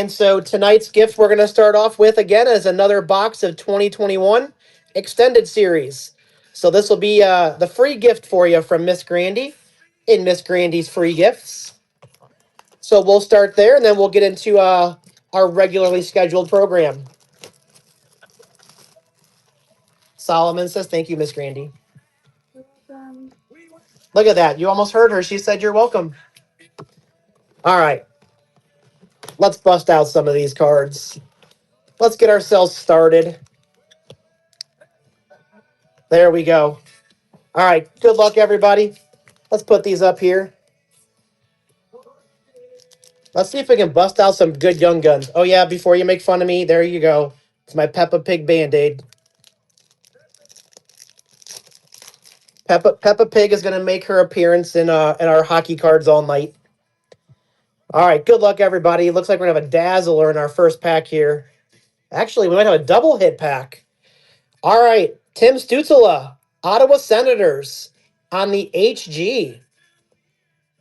And so tonight's gift we're going to start off with again is another box of 2021 Extended Series. So this will be the free gift for you from Miss Grandy in Miss Grandy's free gifts. So we'll start there and then we'll get into our regularly scheduled program. Solomon says, thank you, Miss Grandy. Look at that. You almost heard her. She said you're welcome. All right. Let's bust out some of these cards. Let's get ourselves started. There we go. All right. Good luck, everybody. Let's put these up here. Let's see if we can bust out some good young guns. Oh, yeah. Before you make fun of me, there you go. It's my Peppa Pig Band-Aid. Peppa Pig is going to make her appearance in our hockey cards all night. All right. Good luck, everybody. Looks like we're going to have a Dazzler in our first pack here. Actually, we might have a double hit pack. All right. Tim Stützle, Ottawa Senators on the HG.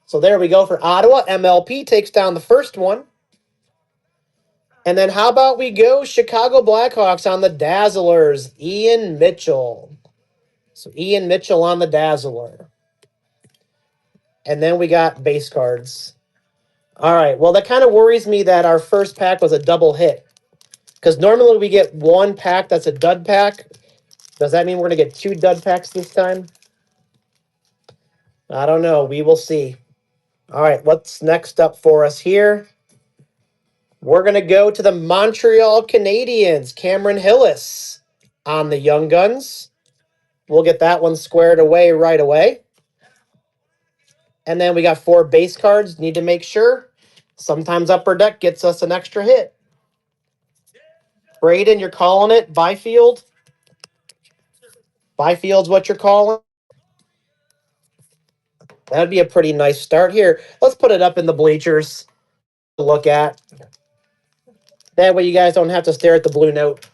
So there we go for Ottawa. MLP takes down the first one. And then how about we go Chicago Blackhawks on the Dazzlers, Ian Mitchell. So Ian Mitchell on the Dazzler. And then we got base cards. All right. Well, that kind of worries me that our first pack was a double hit. Because normally we get one pack that's a dud pack. Does that mean we're going to get two dud packs this time? I don't know. We will see. All right. What's next up for us here? We're going to go to the Montreal Canadiens. Cameron Hillis on the Young Guns. We'll get that one squared away right away. And then we got 4 base cards. Need to make sure. Sometimes Upper Deck gets us an extra hit. Braden, you're calling it? Byfield? Byfield's what you're calling? That'd be a pretty nice start. Here, let's put it up in the bleachers to look at. That way you guys don't have to stare at the blue note.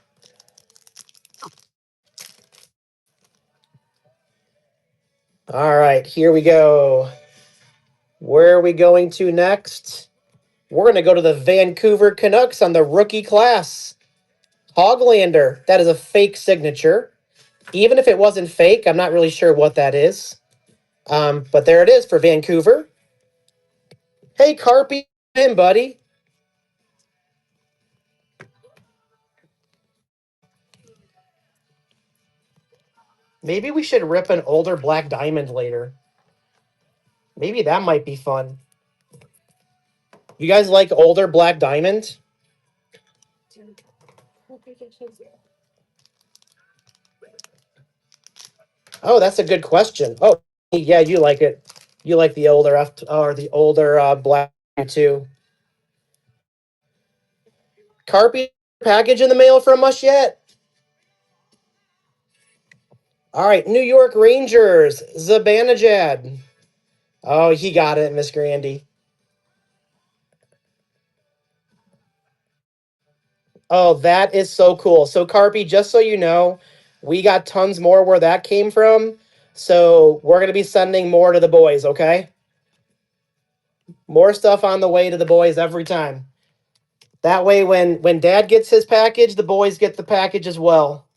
All right, here we go. Where are we going to next? We're going to go to the Vancouver Canucks on the rookie class. Hoglander. That is a fake signature. Even if it wasn't fake, I'm not really sure what that is. But there it is for Vancouver. Hey, Carpy, in, buddy. Maybe we should rip an older Black Diamond later. Maybe that might be fun. You guys like older Black Diamond? Oh, that's a good question. Oh, yeah, you like it. You like the older or the older Black too. Carpy, package in the mail from us yet? All right, New York Rangers, Zibanejad. Oh, he got it, Miss Grandy. Oh, that is so cool. So, Carpy, just so you know, we got tons more where that came from. So, we're going to be sending more to the boys, okay? More stuff on the way to the boys every time. That way, when Dad gets his package, the boys get the package as well.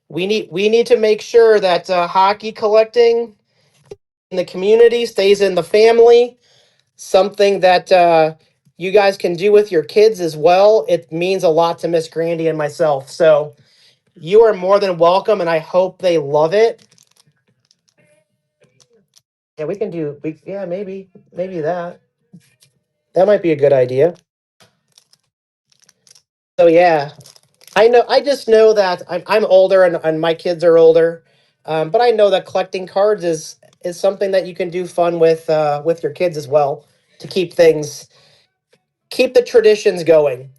We need to make sure that hockey collecting in the community stays in the family. Something that you guys can do with your kids as well. It means a lot to Miss Grandy and myself. So you are more than welcome, and I hope they love it. Yeah, we can do. Yeah, maybe that. That might be a good idea. So yeah, I know. I just know that I'm older and my kids are older, but I know that collecting cards is something that you can do fun with your kids as well to keep the traditions going.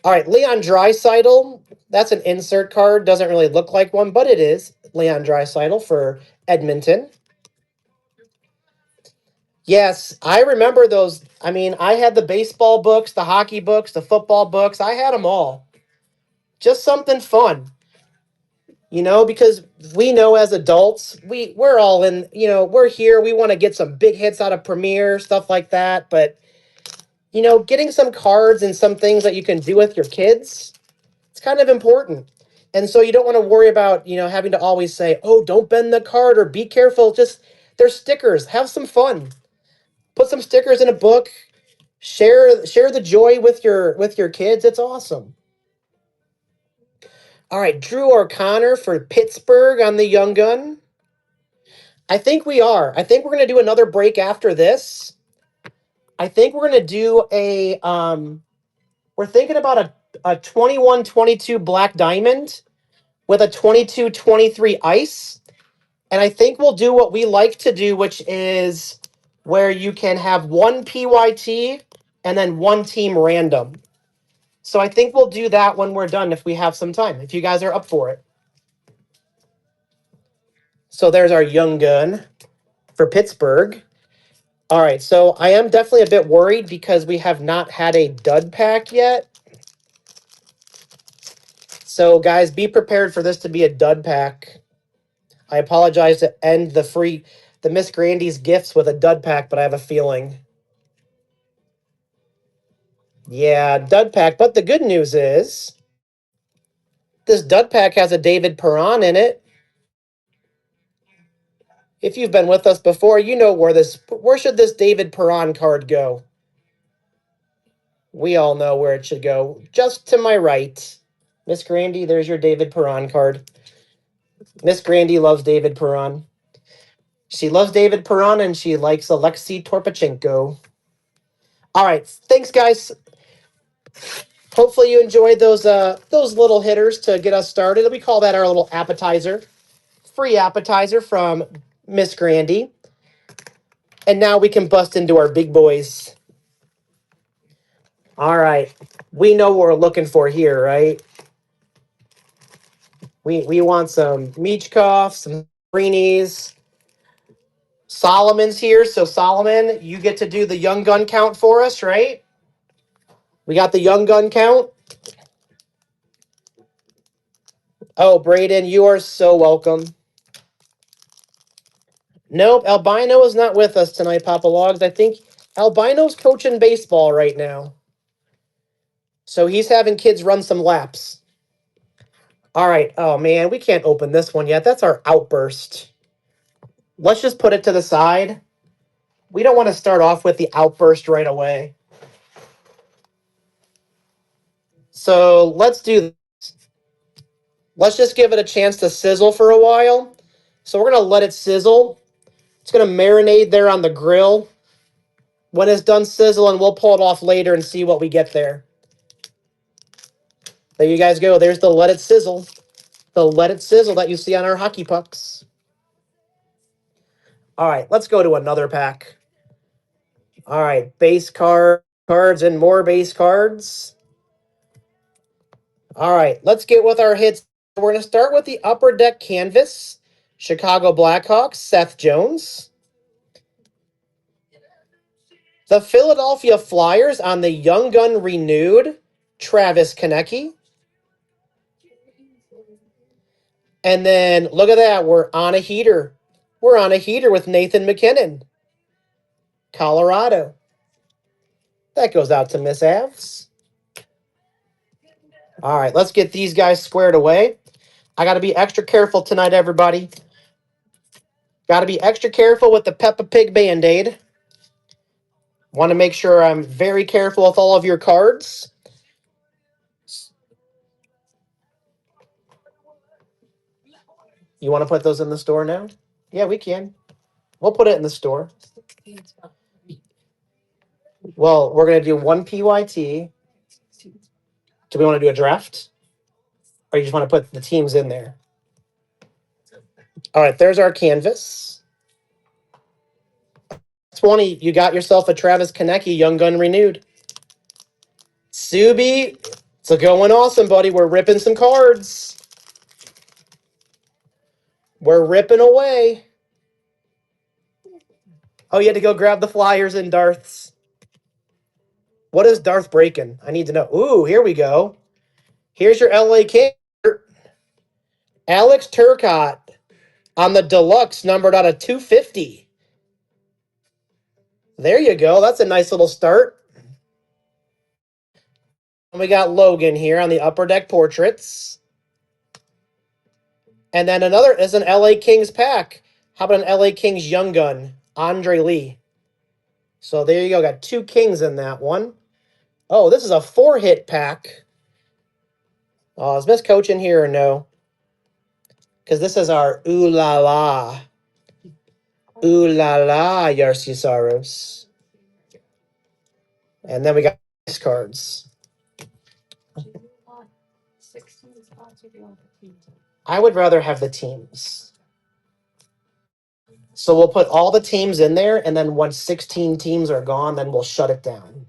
All right, Leon Draisaitl. That's an insert card. Doesn't really look like one, but it is Leon Draisaitl for Edmonton. Yes, I remember those. I mean, I had the baseball books, the hockey books, the football books. I had them all. Just something fun, because we know as adults, we're all in, we're here. We want to get some big hits out of Premiere, stuff like that. But getting some cards and some things that you can do with your kids, it's kind of important. And so you don't want to worry about, having to always say, "Oh, don't bend the card," or "Be careful." Just they're stickers. Have some fun. Put some stickers in a book. Share the joy with your kids. It's awesome. All right, Drew or Connor for Pittsburgh on the Young Gun. I think we are. I think we're going to do another break after this. I think we're going to do we're thinking about a 21-22 black diamond with a 22-23 ice. And I think we'll do what we like to do, which is where you can have one PYT and then one team random. So I think we'll do that when we're done if we have some time, if you guys are up for it. So there's our young gun for Pittsburgh. All right, so I am definitely a bit worried because we have not had a dud pack yet. So guys, be prepared for this to be a dud pack. I apologize to end the Miss Grandy's gifts with a dud pack, but I have a feeling. Yeah, dud pack. But the good news is this dud pack has a David Perron in it. If you've been with us before, you know where should this David Perron card go? We all know where it should go. Just to my right. Miss Grandy, there's your David Perron card. Miss Grandy loves David Perron. She loves David Perron and she likes Alexei Torpachenko. All right, thanks guys. Hopefully you enjoyed those little hitters to get us started. We call that our little appetizer. Free appetizer from Miss Grandy. And now we can bust into our big boys. All right. We know what we're looking for here, right? We want some Michkov, some Greenies. Solomon's here. So, Solomon, you get to do the young gun count for us, right? We got the young gun count. Oh, Braden, you are so welcome. Nope, Albino is not with us tonight, Papa Logs. I think Albino's coaching baseball right now. So he's having kids run some laps. All right. Oh, man, we can't open this one yet. That's our outburst. Let's just put it to the side. We don't want to start off with the outburst right away. So let's do this. Let's just give it a chance to sizzle for a while. So we're going to let it sizzle. It's going to marinate there on the grill. When it's done sizzling, we'll pull it off later and see what we get there. There you guys go. There's the let it sizzle. The let it sizzle that you see on our hockey pucks. All right, let's go to another pack. All right, base cards and more base cards. All right, let's get with our hits. We're going to start with the upper deck canvas. Chicago Blackhawks, Seth Jones. The Philadelphia Flyers on the Young Gun renewed, Travis Konecny. And then look at that, we're on a heater. We're on a heater with Nathan McKinnon, Colorado. That goes out to Miss Avs. All right, let's get these guys squared away. I got to be extra careful tonight, everybody. Got to be extra careful with the Peppa Pig Band-Aid. Want to make sure I'm very careful with all of your cards. You want to put those in the store now? Yeah, we can. We'll put it in the store. Well, we're going to do one PYT. Do we want to do a draft? Or you just want to put the teams in there? All right, there's our canvas. 20, you got yourself a Travis Konecny Young Gun renewed. Subi, it's going awesome, buddy. We're ripping some cards. We're ripping away. Oh, you had to go grab the Flyers and Darth's. What is Darth breaking? I need to know. Ooh, here we go. Here's your LA King. Alex Turcotte on the deluxe, numbered out of 250. There you go. That's a nice little start. And we got Logan here on the Upper Deck Portraits. And then another is an LA Kings pack. How about an LA Kings Young Gun? Andre Lee. So there you go. Got 2 Kings in that one. Oh, this is a 4-hit pack. Is Miss Coach in here or no? Because this is our Ooh La La. Ooh La La, Yarcy Saros. And then we got these cards. I would rather have the teams. So we'll put all the teams in there, and then once 16 teams are gone, then we'll shut it down.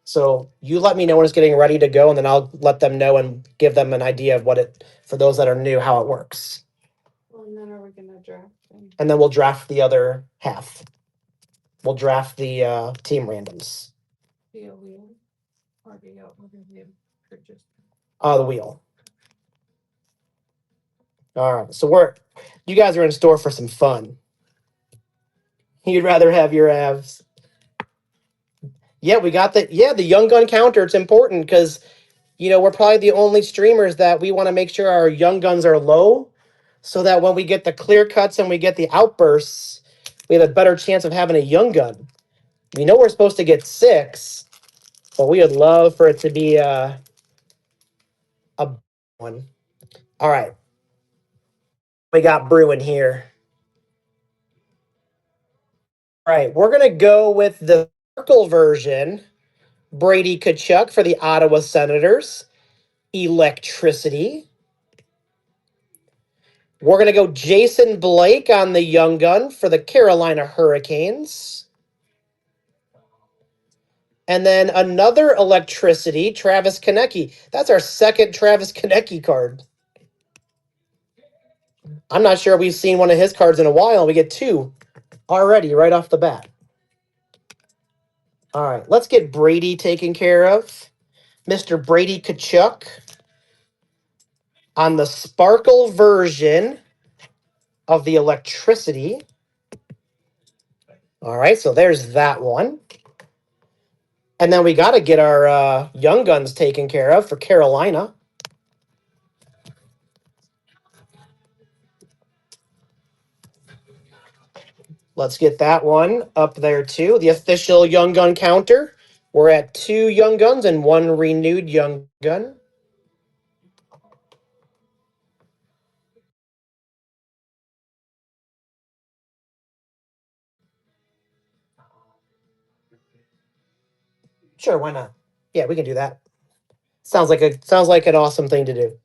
So you let me know when it's getting ready to go, and then I'll let them know and give them an idea of what it, for those that are new, how it works. Well, and then are we gonna draft them? And then we'll draft the other half. We'll draft the team randoms. Via wheel? Or via purchase? The wheel. All right. So you guys are in store for some fun. You'd rather have your Avs. Yeah, we got the Young Gun counter. It's important because we're probably the only streamers that we want to make sure our Young Guns are low, so that when we get the clear cuts and we get the outbursts, we have a better chance of having a Young Gun. We know we're supposed to get 6, but we would love for it to be a one. All right, we got brewing here. All right, we're gonna go with the circle version. Brady Kachuk for the Ottawa Senators. Electricity. We're going to go Jason Blake on the Young Gun for the Carolina Hurricanes. And then another Electricity, Travis Konecny. That's our second Travis Konecny card. I'm not sure we've seen one of his cards in a while. We get 2 already right off the bat. All right, let's get Brady taken care of. Mr. Brady Kachuk on the Sparkle version of the Electricity. All right, so there's that one. And then we got to get our Young Guns taken care of for Carolina. Let's get that one up there too. The official Young Gun counter. We're at 2 Young Guns and 1 renewed Young Gun. Sure, why not? Yeah, we can do that. Sounds like an awesome thing to do.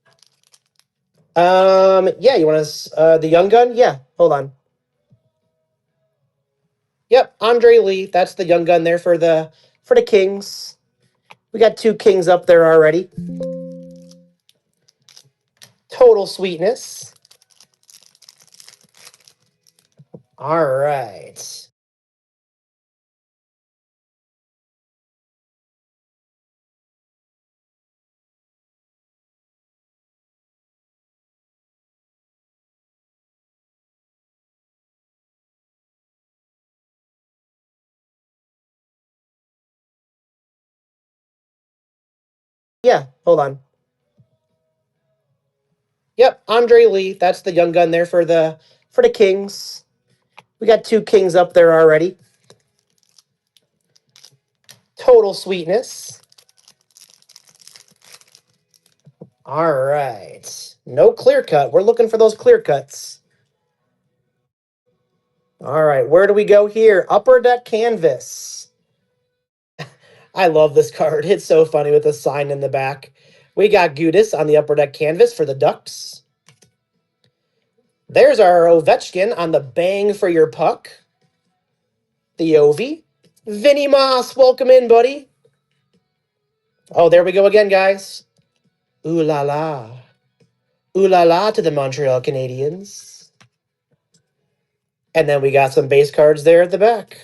Yeah, you want to the Young Gun? Yeah, hold on. Yep, Andre Lee. That's the Young Gun there for the Kings. We got 2 Kings up there already. Total sweetness. All right. Yeah, hold on. Yep, Andre Lee. That's the Young Gun there for the Kings. We got 2 Kings up there already. Total sweetness. All right. No clear cut. We're looking for those clear cuts. All right, where do we go here? Upper Deck Canvas. I love this card. It's so funny with the sign in the back. We got Gudis on the Upper Deck Canvas for the Ducks. There's our Ovechkin on the Bang for Your Puck. The Ovi. Vinny Moss, welcome in, buddy. Oh, there we go again, guys. Ooh la la. Ooh la la to the Montreal Canadiens. And then we got some base cards there at the back.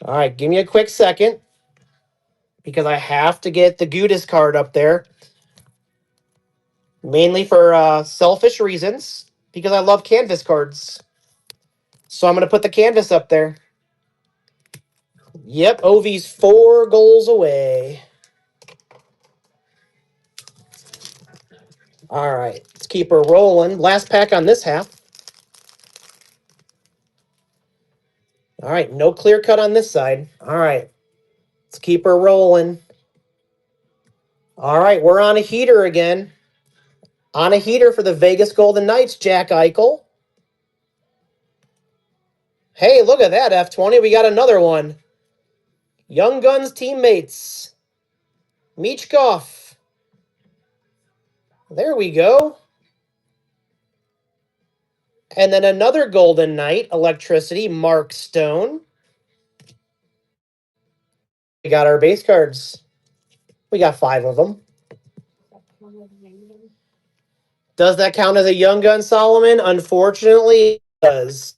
All right, give me a quick second because I have to get the Gudis card up there. Mainly for selfish reasons, because I love canvas cards. So I'm going to put the canvas up there. Yep, Ovi's 4 goals away. All right, let's keep her rolling. Last pack on this half. All right, no clear cut on this side. All right, let's keep her rolling. All right, we're on a heater again. On a heater for the Vegas Golden Knights, Jack Eichel. Hey, look at that, F20. We got another one. Young Guns teammates. Michkov. There we go. And then another Golden Knight, Electricity, Mark Stone. We got our base cards. We got 5 of them. Does that count as a Young Gun, Solomon? Unfortunately, it does.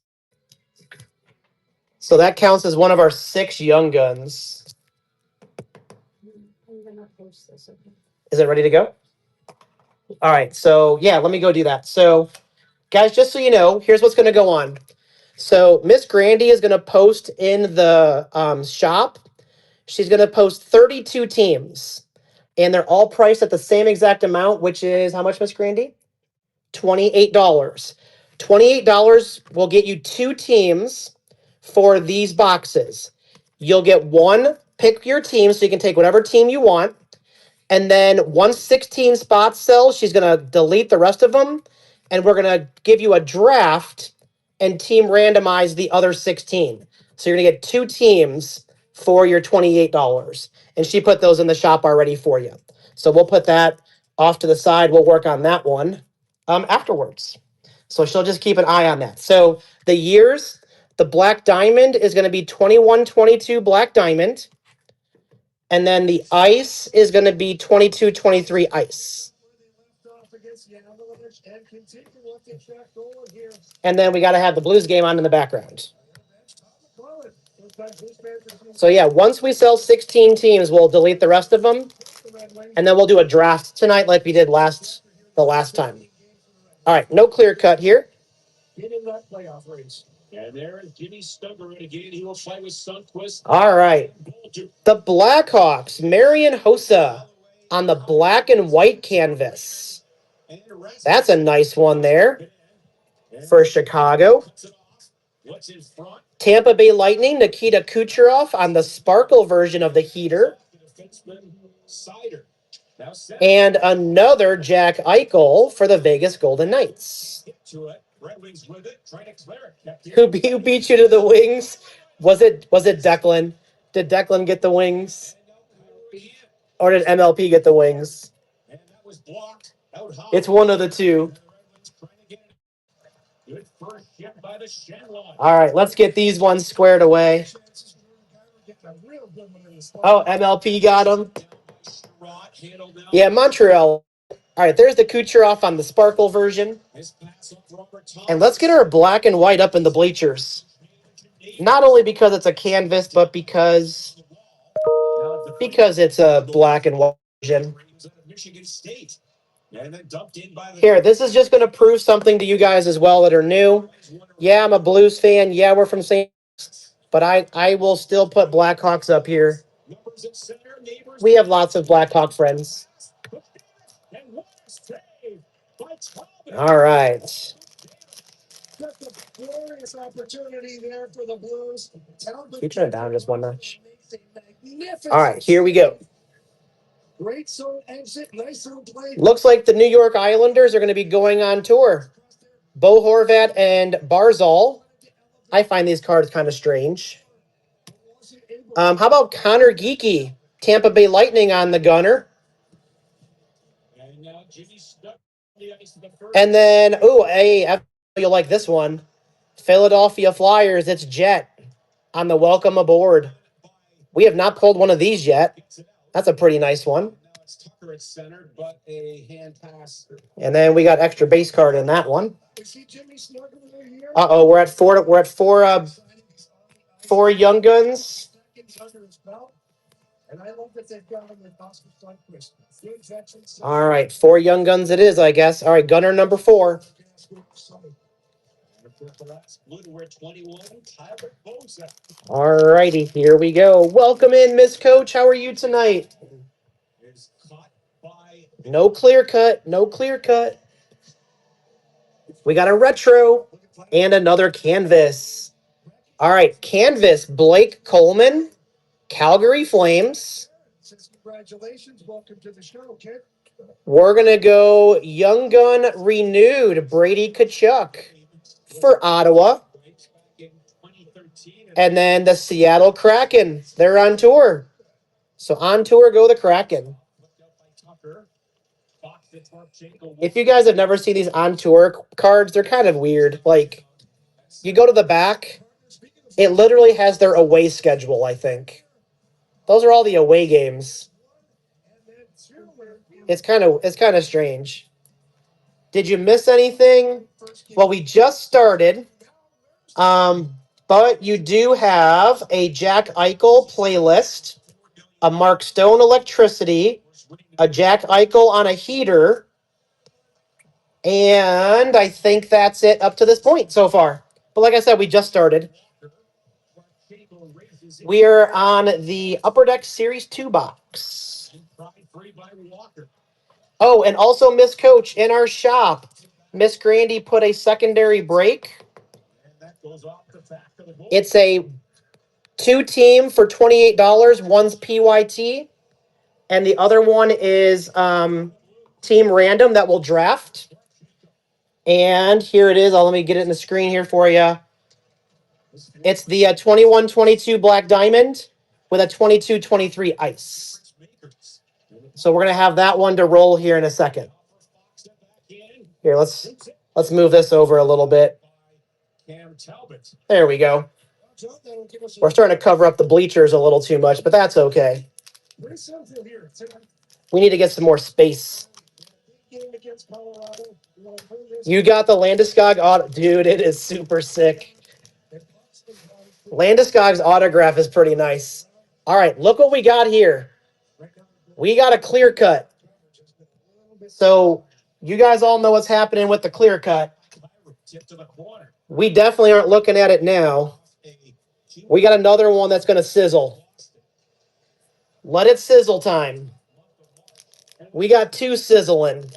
So that counts as one of our 6 Young Guns. I'm gonna post this again. Is it ready to go? All right. So, yeah, let me go do that. So, guys, just so you know, here's what's going to go on. So, Miss Grandy is going to post in the shop. She's going to post 32 teams, and they're all priced at the same exact amount, which is how much, Miss Grandy? $28. $28 will get you 2 teams for these boxes. You'll get one, pick your team, so you can take whatever team you want. And then once 16 spots sell, she's going to delete the rest of them. And we're going to give you a draft and team randomize the other 16. So you're going to get 2 teams for your $28. And she put those in the shop already for you. So we'll put that off to the side. We'll work on that one afterwards. So she'll just keep an eye on that. So the years, the Black Diamond is going to be 21-22 Black Diamond. And then the ice is going to be 22-23 ice. And then we got to have the Blues game on in the background. So yeah, once we sell 16 teams, we'll delete the rest of them. And then we'll do a draft tonight like we did the last time. All right, no clear cut here. All right. The Blackhawks, Marian Hossa on the black and white canvas. That's a nice one there for Chicago. Tampa Bay Lightning, Nikita Kucherov on the sparkle version of the heater. And another Jack Eichel for the Vegas Golden Knights. Who beat you to the wings? Was it Declan? Did Declan get the wings? Or did MLP get the wings? It's one of the two. All right, let's get these ones squared away. Oh, MLP got them. Yeah, Montreal. All right, there's the Kucherov on the sparkle version. And let's get our black and white up in the bleachers. Not only because it's a canvas, but because it's a black and white version. Here, this is just going to prove something to you guys as well that are new. Yeah, I'm a Blues fan. Yeah, we're from St. But I will still put Blackhawks up here. We have lots of Blackhawk friends. All right. Can you turn it down just one notch? All right, here we go. Looks like the New York Islanders are going to be going on tour. Bo Horvat and Barzal. I find these cards kind of strange. How about Connor Geeky? Tampa Bay Lightning on the gunner. And then, you'll like this one. Philadelphia Flyers, it's Jet on the welcome aboard. We have not pulled one of these yet. That's a pretty nice one. And then we got extra base card in that one. We're at four. We're at four Young Guns. All right, 4 Young Guns it is, I guess. All right, gunner number 4. All righty, here we go. Welcome in, Miss Coach. How are you tonight? No clear cut. No clear cut. We got a retro and another canvas. All right, canvas. Blake Coleman, Calgary Flames. We're going to go Young Gun Renewed, Brady Kachuk for Ottawa. And then the Seattle Kraken. They're on tour. So on tour go the Kraken. If you guys have never seen these on tour cards, they're kind of weird. Like, you go to the back, it literally has their away schedule, I think. Those are all the away games. It's kind of strange. Did you miss anything? Well, we just started. But you do have a Jack Eichel playlist, a Mark Stone Electricity, a Jack Eichel on a heater, and I think that's it up to this point so far. But like I said, we just started. We are on the Upper Deck Series 2 box. Oh, and also Miss Coach in our shop. Miss Grandy put a secondary break. It's a 2-team for $28. One's PYT, and the other one is team random that will draft. And here it is. Let me get it in the screen here for you. It's the 21-22 Black Diamond with a 22-23 Ice. So we're gonna have that one to roll here in a second. Here, let's move this over a little bit. There we go. We're starting to cover up the bleachers a little too much, but that's okay. We need to get some more space. You got the Landeskog auto, dude. It is super sick. Landeskog's autograph is pretty nice. All right, look what we got here. We got a clear cut. So you guys all know what's happening with the clear cut. We definitely aren't looking at it now. We got another one that's going to sizzle. Let it sizzle time. We got two sizzling.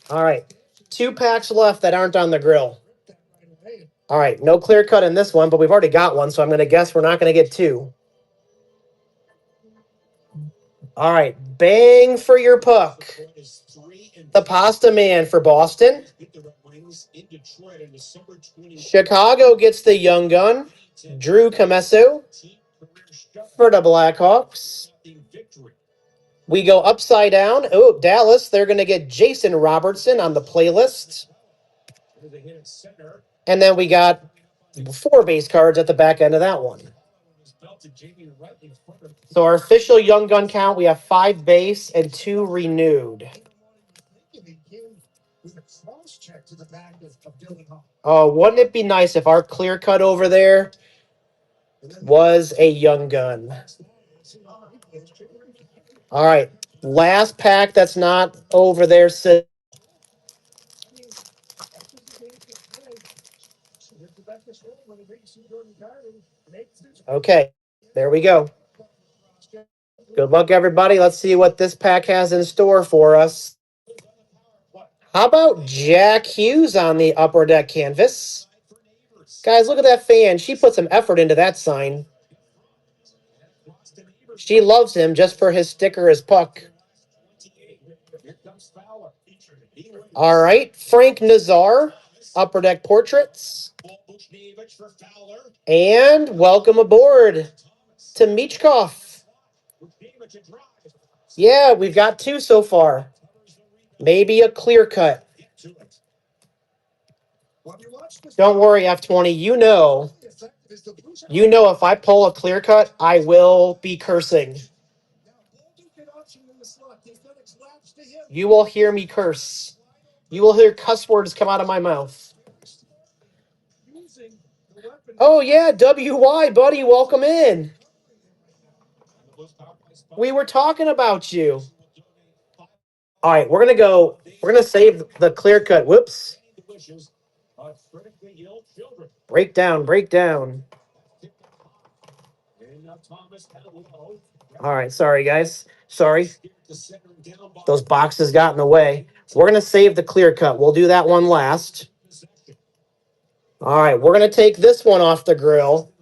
All right. 2 packs left that aren't on the grill. All right. No clear cut in this one, but we've already got one, so I'm going to guess we're not going to get 2. All right. Bang for your puck. The Pasta Man for Boston. Chicago gets the Young Gun. Drew Comesso for the Blackhawks. We go upside down. Oh, Dallas, they're going to get Jason Robertson on the playlist. And then we got 4 base cards at the back end of that one. So our official Young Gun count, we have 5 base and 2 renewed. Oh, wouldn't it be nice if our clear cut over there was a Young Gun? All right. Last pack that's not over there. Okay. There we go. Good luck, everybody. Let's see what this pack has in store for us. How about Jack Hughes on the Upper Deck canvas? Guys, look at that fan. She put some effort into that sign. She loves him just for his sticker, his puck. All right. Frank Nazar, Upper Deck Portraits. And welcome aboard to Michkov. Yeah, we've got 2 so far. Maybe a clear cut. Don't worry, F20. You know if I pull a clear cut, I will be cursing. You will hear me curse. You will hear cuss words come out of my mouth. Oh, yeah, WY, buddy. Welcome in. We were talking about you. All right, we're going to save the clear cut. Whoops. Break down. All right, sorry guys. Sorry. Those boxes got in the way. We're going to save the clear cut. We'll do that one last. All right, we're going to take this one off the grill.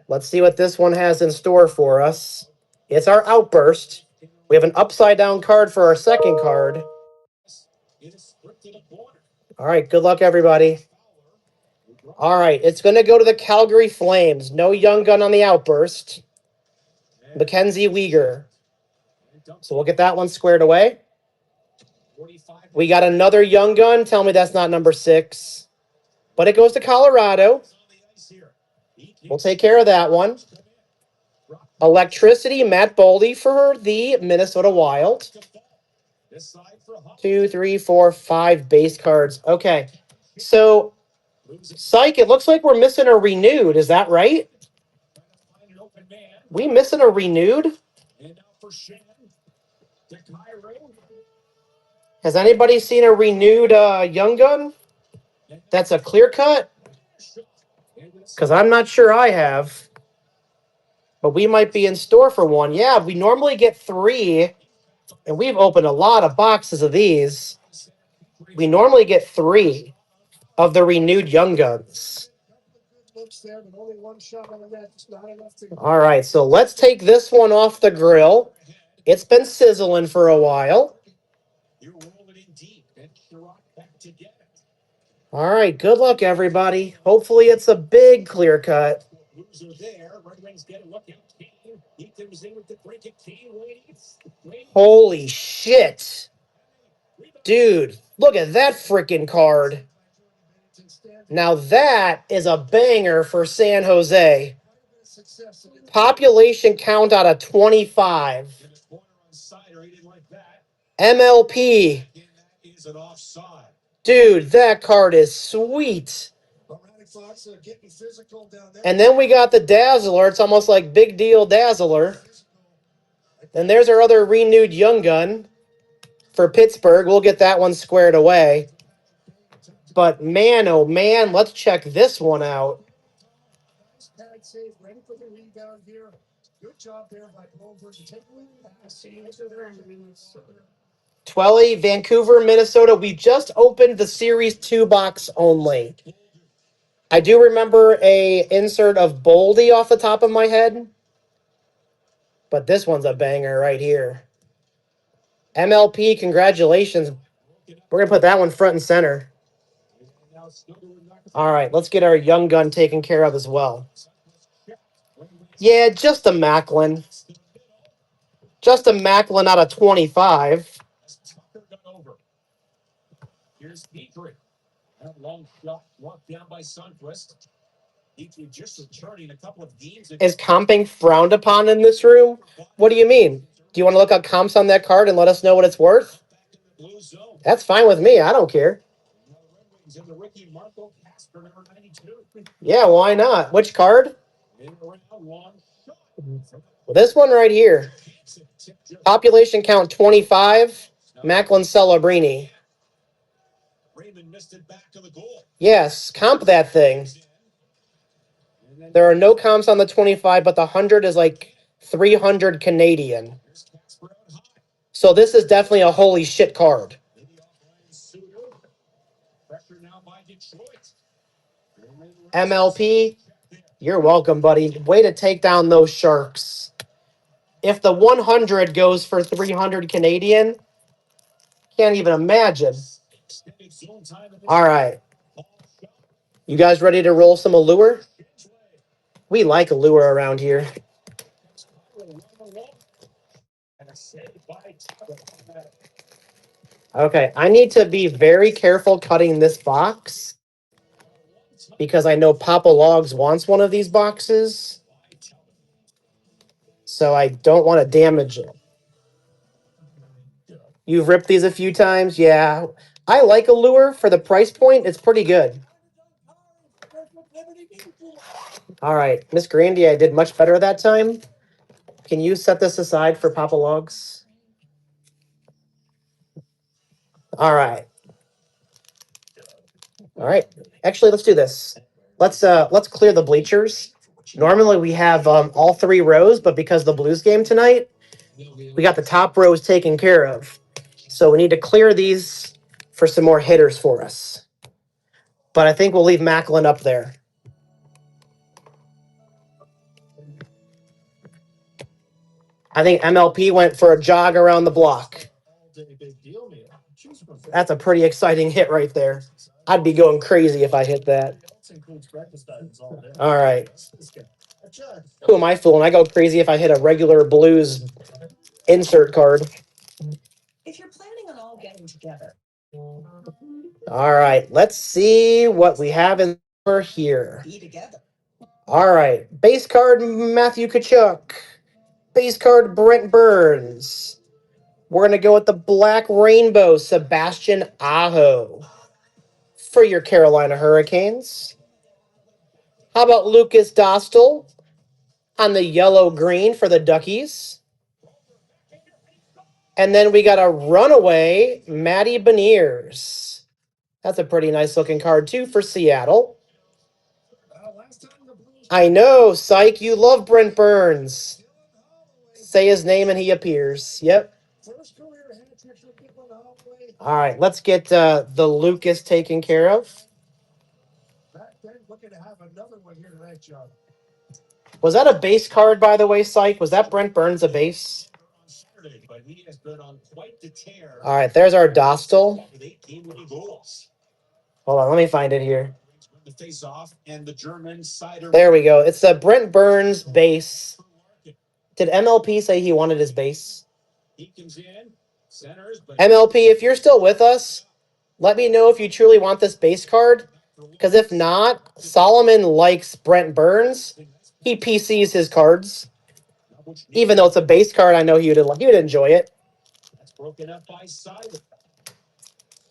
Let's see what this one has in store for us. It's our outburst. We have an upside down card for our second card. All right, good luck, everybody. All right, it's going to go to the Calgary Flames. No young gun on the outburst. Mackenzie Weegar. So we'll get that one squared away. We got another young gun. Tell me that's not number 6. But it goes to Colorado. We'll take care of that one. Electricity, Matt Boldy for the Minnesota Wild. 2, 3, 4, 5 base cards. Okay. So, Psych, it looks like we're missing a renewed. Is that right? We missing a renewed? Has anybody seen a renewed young gun? That's a clear cut? Because I'm not sure I have. But we might be in store for one. Yeah, we normally get 3, and we've opened a lot of boxes of these. We normally get 3 of the renewed young guns. All right, so let's take this one off the grill. It's been sizzling for a while. All right, good luck, everybody. Hopefully it's a big clear cut. Holy shit. Dude, look at that freaking card. Now that is a banger for San Jose. Population count out of 25. MLP. Dude, that card is sweet. And then we got the Dazzler. It's almost like big deal Dazzler. And there's our other renewed young gun for Pittsburgh. We'll get that one squared away. But man, oh man, let's check this one out. Twelly, Vancouver, Minnesota. We just opened the Series 2 box only. I do remember a insert of Boldy off the top of my head. But this one's a banger right here. MLP, congratulations. We're going to put that one front and center. All right, let's get our young gun taken care of as well. Yeah, just a Macklin. Just a Macklin out of 25. Is comping frowned upon in this room? What do you mean? Do you want to look up comps on that card and let us know what it's worth? That's fine with me. I don't care. Yeah, why not? Which card? This one right here. Population count 25. Macklin Celebrini. Yes, comp that thing. There are no comps on the 25, but the 100 is like 300 Canadian. So this is definitely a holy shit card. MLP, you're welcome, buddy. Way to take down those Sharks. If the 100 goes for 300 Canadian, can't even imagine. All right. You guys ready to roll some Allure? We like Allure around here. Okay, I need to be very careful cutting this box because I know Papa Logs wants one of these boxes. So I don't want to damage it. You've ripped these a few times? Yeah. I like Allure for the price point. It's pretty good. All right, Miss Grandy, I did much better that time. Can you set this aside for Papa Logs? All right. All right. Actually, let's do this. Let's clear the bleachers. Normally we have all three rows, but because of the Blues game tonight, we got the top rows taken care of. So we need to clear these for some more hitters for us. But I think we'll leave Macklin up there. I think MLP went for a jog around the block. That's a pretty exciting hit right there. I'd be going crazy if I hit that. All right. Who am I fooling? I go crazy if I hit a regular Blues insert card. All right. Let's see what we have in for here. All right. Base card Matthew Kachuk. Base card Brent Burns. We're going to go with the Black Rainbow Sebastian Aho for your Carolina Hurricanes. How about Lucas Dostal on the yellow green for the Duckies? And then we got a runaway Matty Beniers. That's a pretty nice looking card too for Seattle. I know, Psych, you love Brent Burns. Say his name and he appears. Yep. All right, let's get the Lucas taken care of. Was that a base card, by the way, Psych? Was that Brent Burns a base? All right, there's our Dostal. Hold on, let me find it here. There we go. It's a Brent Burns base. Did MLP say he wanted his base? MLP, if you're still with us, let me know if you truly want this base card. Because if not, Solomon likes Brent Burns. He PCs his cards. Even though it's a base card, I know he would enjoy it.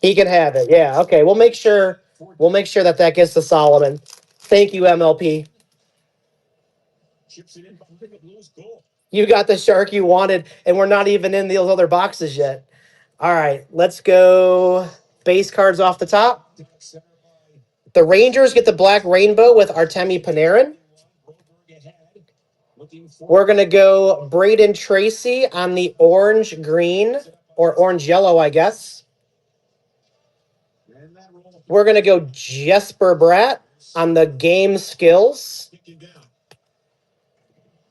He can have it. Yeah. Okay. We'll make sure that gets to Solomon. Thank you, MLP. You got the shark you wanted, and we're not even in those other boxes yet. All right, let's go base cards off the top. The Rangers get the Black Rainbow with Artemi Panarin. We're going to go Braden Tracy on the orange green, or orange yellow, I guess. We're going to go Jesper Bratt on the game skills.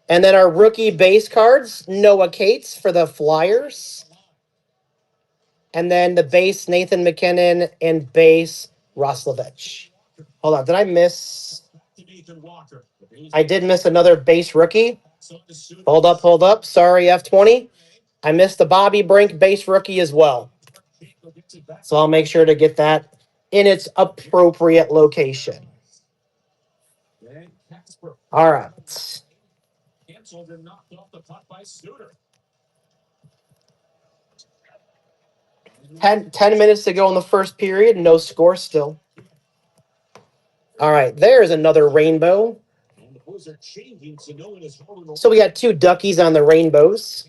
And then our rookie base cards, Noah Cates for the Flyers. And then the base, Nathan McKinnon, and base, Roslovich. Hold on, did I miss? I did miss another base rookie. Hold up. Sorry, F20. I missed the Bobby Brink base rookie as well. So I'll make sure to get that in its appropriate location. All right. 10 minutes to go in the first period. No score still. All right. There's another rainbow. So we got two Duckies on the rainbows.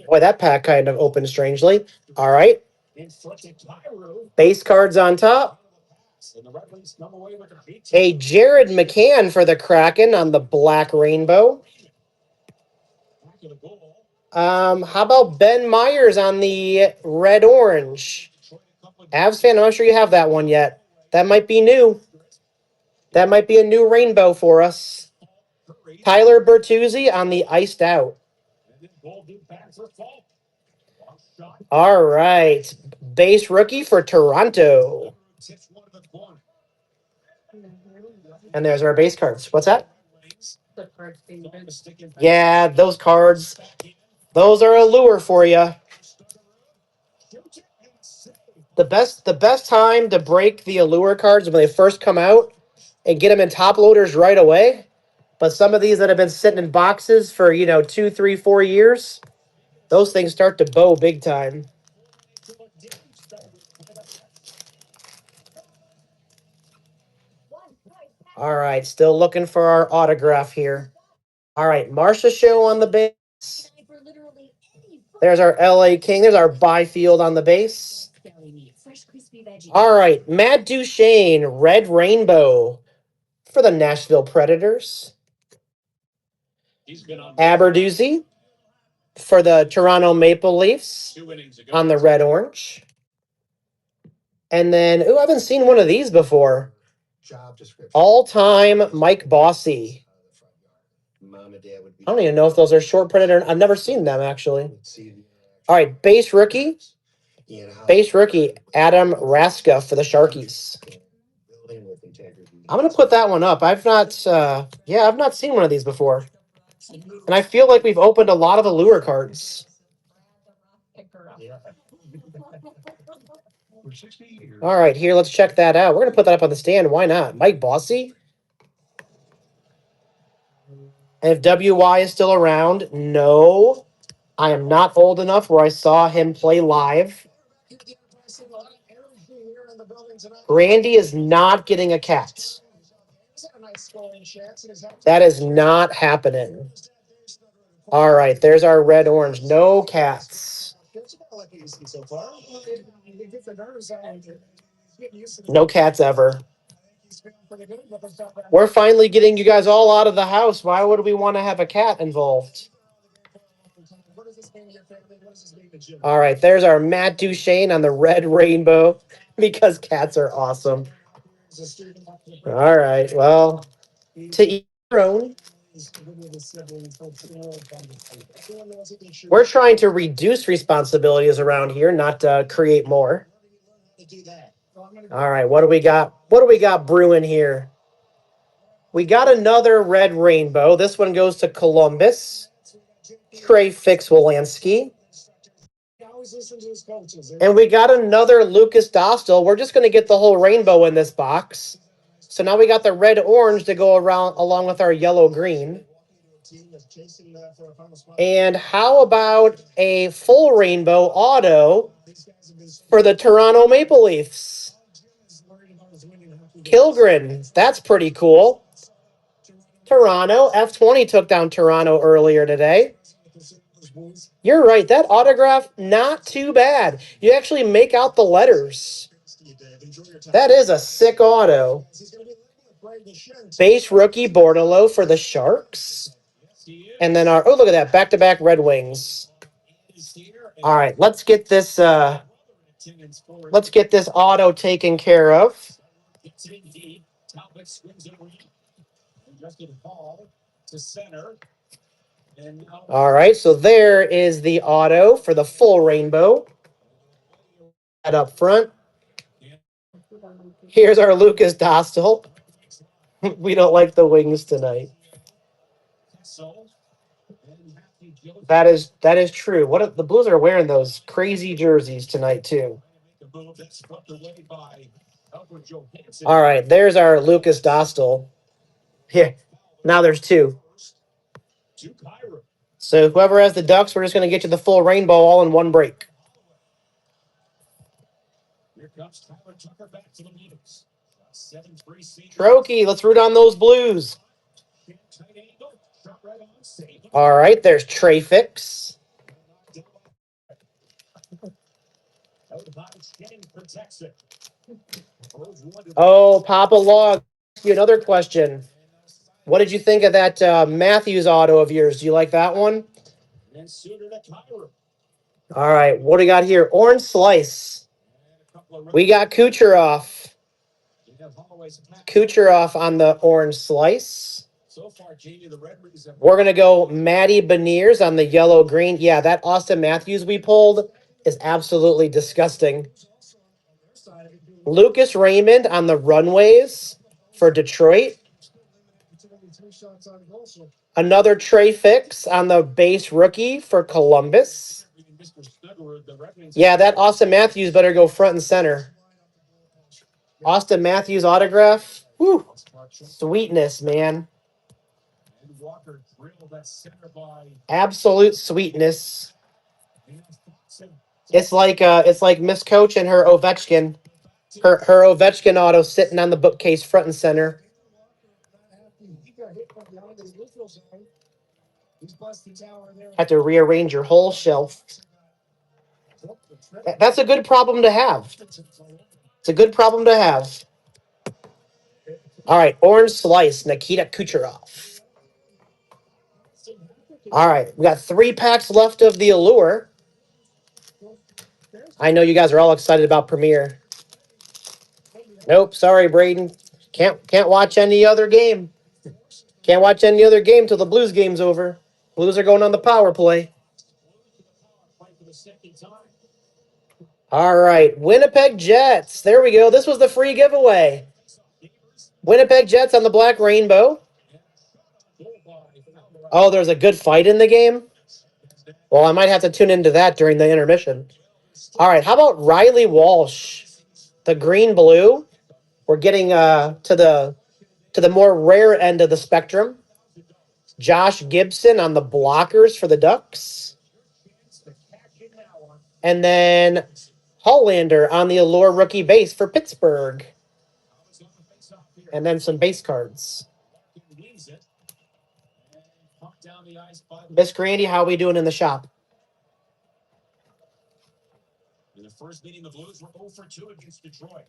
Boy, that pack kind of opened strangely. All right. Base cards on top. A Jared McCann for the Kraken on the Black Rainbow. How about Ben Myers on the red orange? Avs fan, I'm not sure you have that one yet. That might be new. That might be a new rainbow for us. Tyler Bertuzzi on the iced out. All right. Base rookie for Toronto. And there's our base cards. What's that? Yeah, those cards. Those are Allure for you. The best time to break the Allure cards when they first come out and get them in top loaders right away. But some of these that have been sitting in boxes for 2, 3, 4 years, those things start to bow big time. All right, still looking for our autograph here. All right, Marcia Show on the base. There's our LA King. There's our Byfield on the base. All right, Matt Duchene, Red Rainbow for the Nashville Predators. Aberdoozy for the Toronto Maple Leafs on the red orange. And then, I haven't seen one of these before. All time Mike Bossy. I don't even know if those are short printed or I've never seen them actually. All right, base rookie. Base rookie Adam Raska for the Sharkies. I'm gonna put that one up. I've not I've not seen one of these before. And I feel like we've opened a lot of Allure cards. All right, here, let's check that out. We're going to put that up on the stand. Why not? Mike Bossy? And if WY is still around, no. I am not old enough where I saw him play live. Randy is not getting a cat. That is not happening. All right, there's our red orange. No cats. No cats ever. We're finally getting you guys all out of the house. Why would we want to have a cat involved? All right, there's our Matt Duchene on the red rainbow because cats are awesome. All right, well, to each their own. We're trying to reduce responsibilities around here, not create more. All right, what do we got? What do we got brewing here? We got another red rainbow. This one goes to Columbus. Trey Fix-Wolanski. And we got another Lucas Dostal. We're just going to get the whole rainbow in this box. So now we got the red orange to go around along with our yellow green. And how about a full rainbow auto for the Toronto Maple Leafs? Kilgren, that's pretty cool. Toronto, F20 took down Toronto earlier today. You're right, that autograph, not too bad. You actually make out the letters. That is a sick auto. Base rookie Bordalo for the Sharks. And then look at that, back-to-back Red Wings. All right, let's get this auto taken care of. All right, so there is the auto for the full rainbow. That up front. Here's our Lucas Dostal. We don't like the Wings tonight. That is true. The Blues are wearing those crazy jerseys tonight too. All right, there's our Lucas Dostal. Yeah, now there's two. So whoever has the Ducks, we're just going to get you the full rainbow all in one break. Trokey, let's root on those Blues. All right, there's Trey Fix. Oh, Papa Log, another question. What did you think of that Matthews auto of yours? Do you like that one? All right, what do we got here? Orange Slice. We got Kucherov. Kucherov on the orange slice. We're going to go Matty Beniers on the yellow-green. Yeah, that Austin Matthews we pulled is absolutely disgusting. Lucas Raymond on the runways for Detroit. Another Trey Fix on the base rookie for Columbus. Yeah, that Austin Matthews better go front and center. Austin Matthews autograph. Whew. Sweetness, man. Absolute sweetness. It's like Miss Coach and her Ovechkin. Her Ovechkin auto sitting on the bookcase front and center. Have to rearrange your whole shelf. That's a good problem to have. It's a good problem to have. All right, orange slice, Nikita Kucherov. All right, we got 3 packs left of the Allure. I know you guys are all excited about Premiere. Nope, sorry, Braden. Can't watch any other game. Can't watch any other game till the Blues game's over. Blues are going on the power play. All right, Winnipeg Jets. There we go. This was the free giveaway. Winnipeg Jets on the Black Rainbow. Oh, there's a good fight in the game? Well, I might have to tune into that during the intermission. All right, how about Riley Walsh? The green blue. We're getting to the more rare end of the spectrum. Josh Gibson on the blockers for the Ducks. And then Hollander on the Allure rookie base for Pittsburgh. And then some base cards. Miss Grandy, how are we doing in the shop? In the first meeting, the Blues were 0 for 2 against Detroit.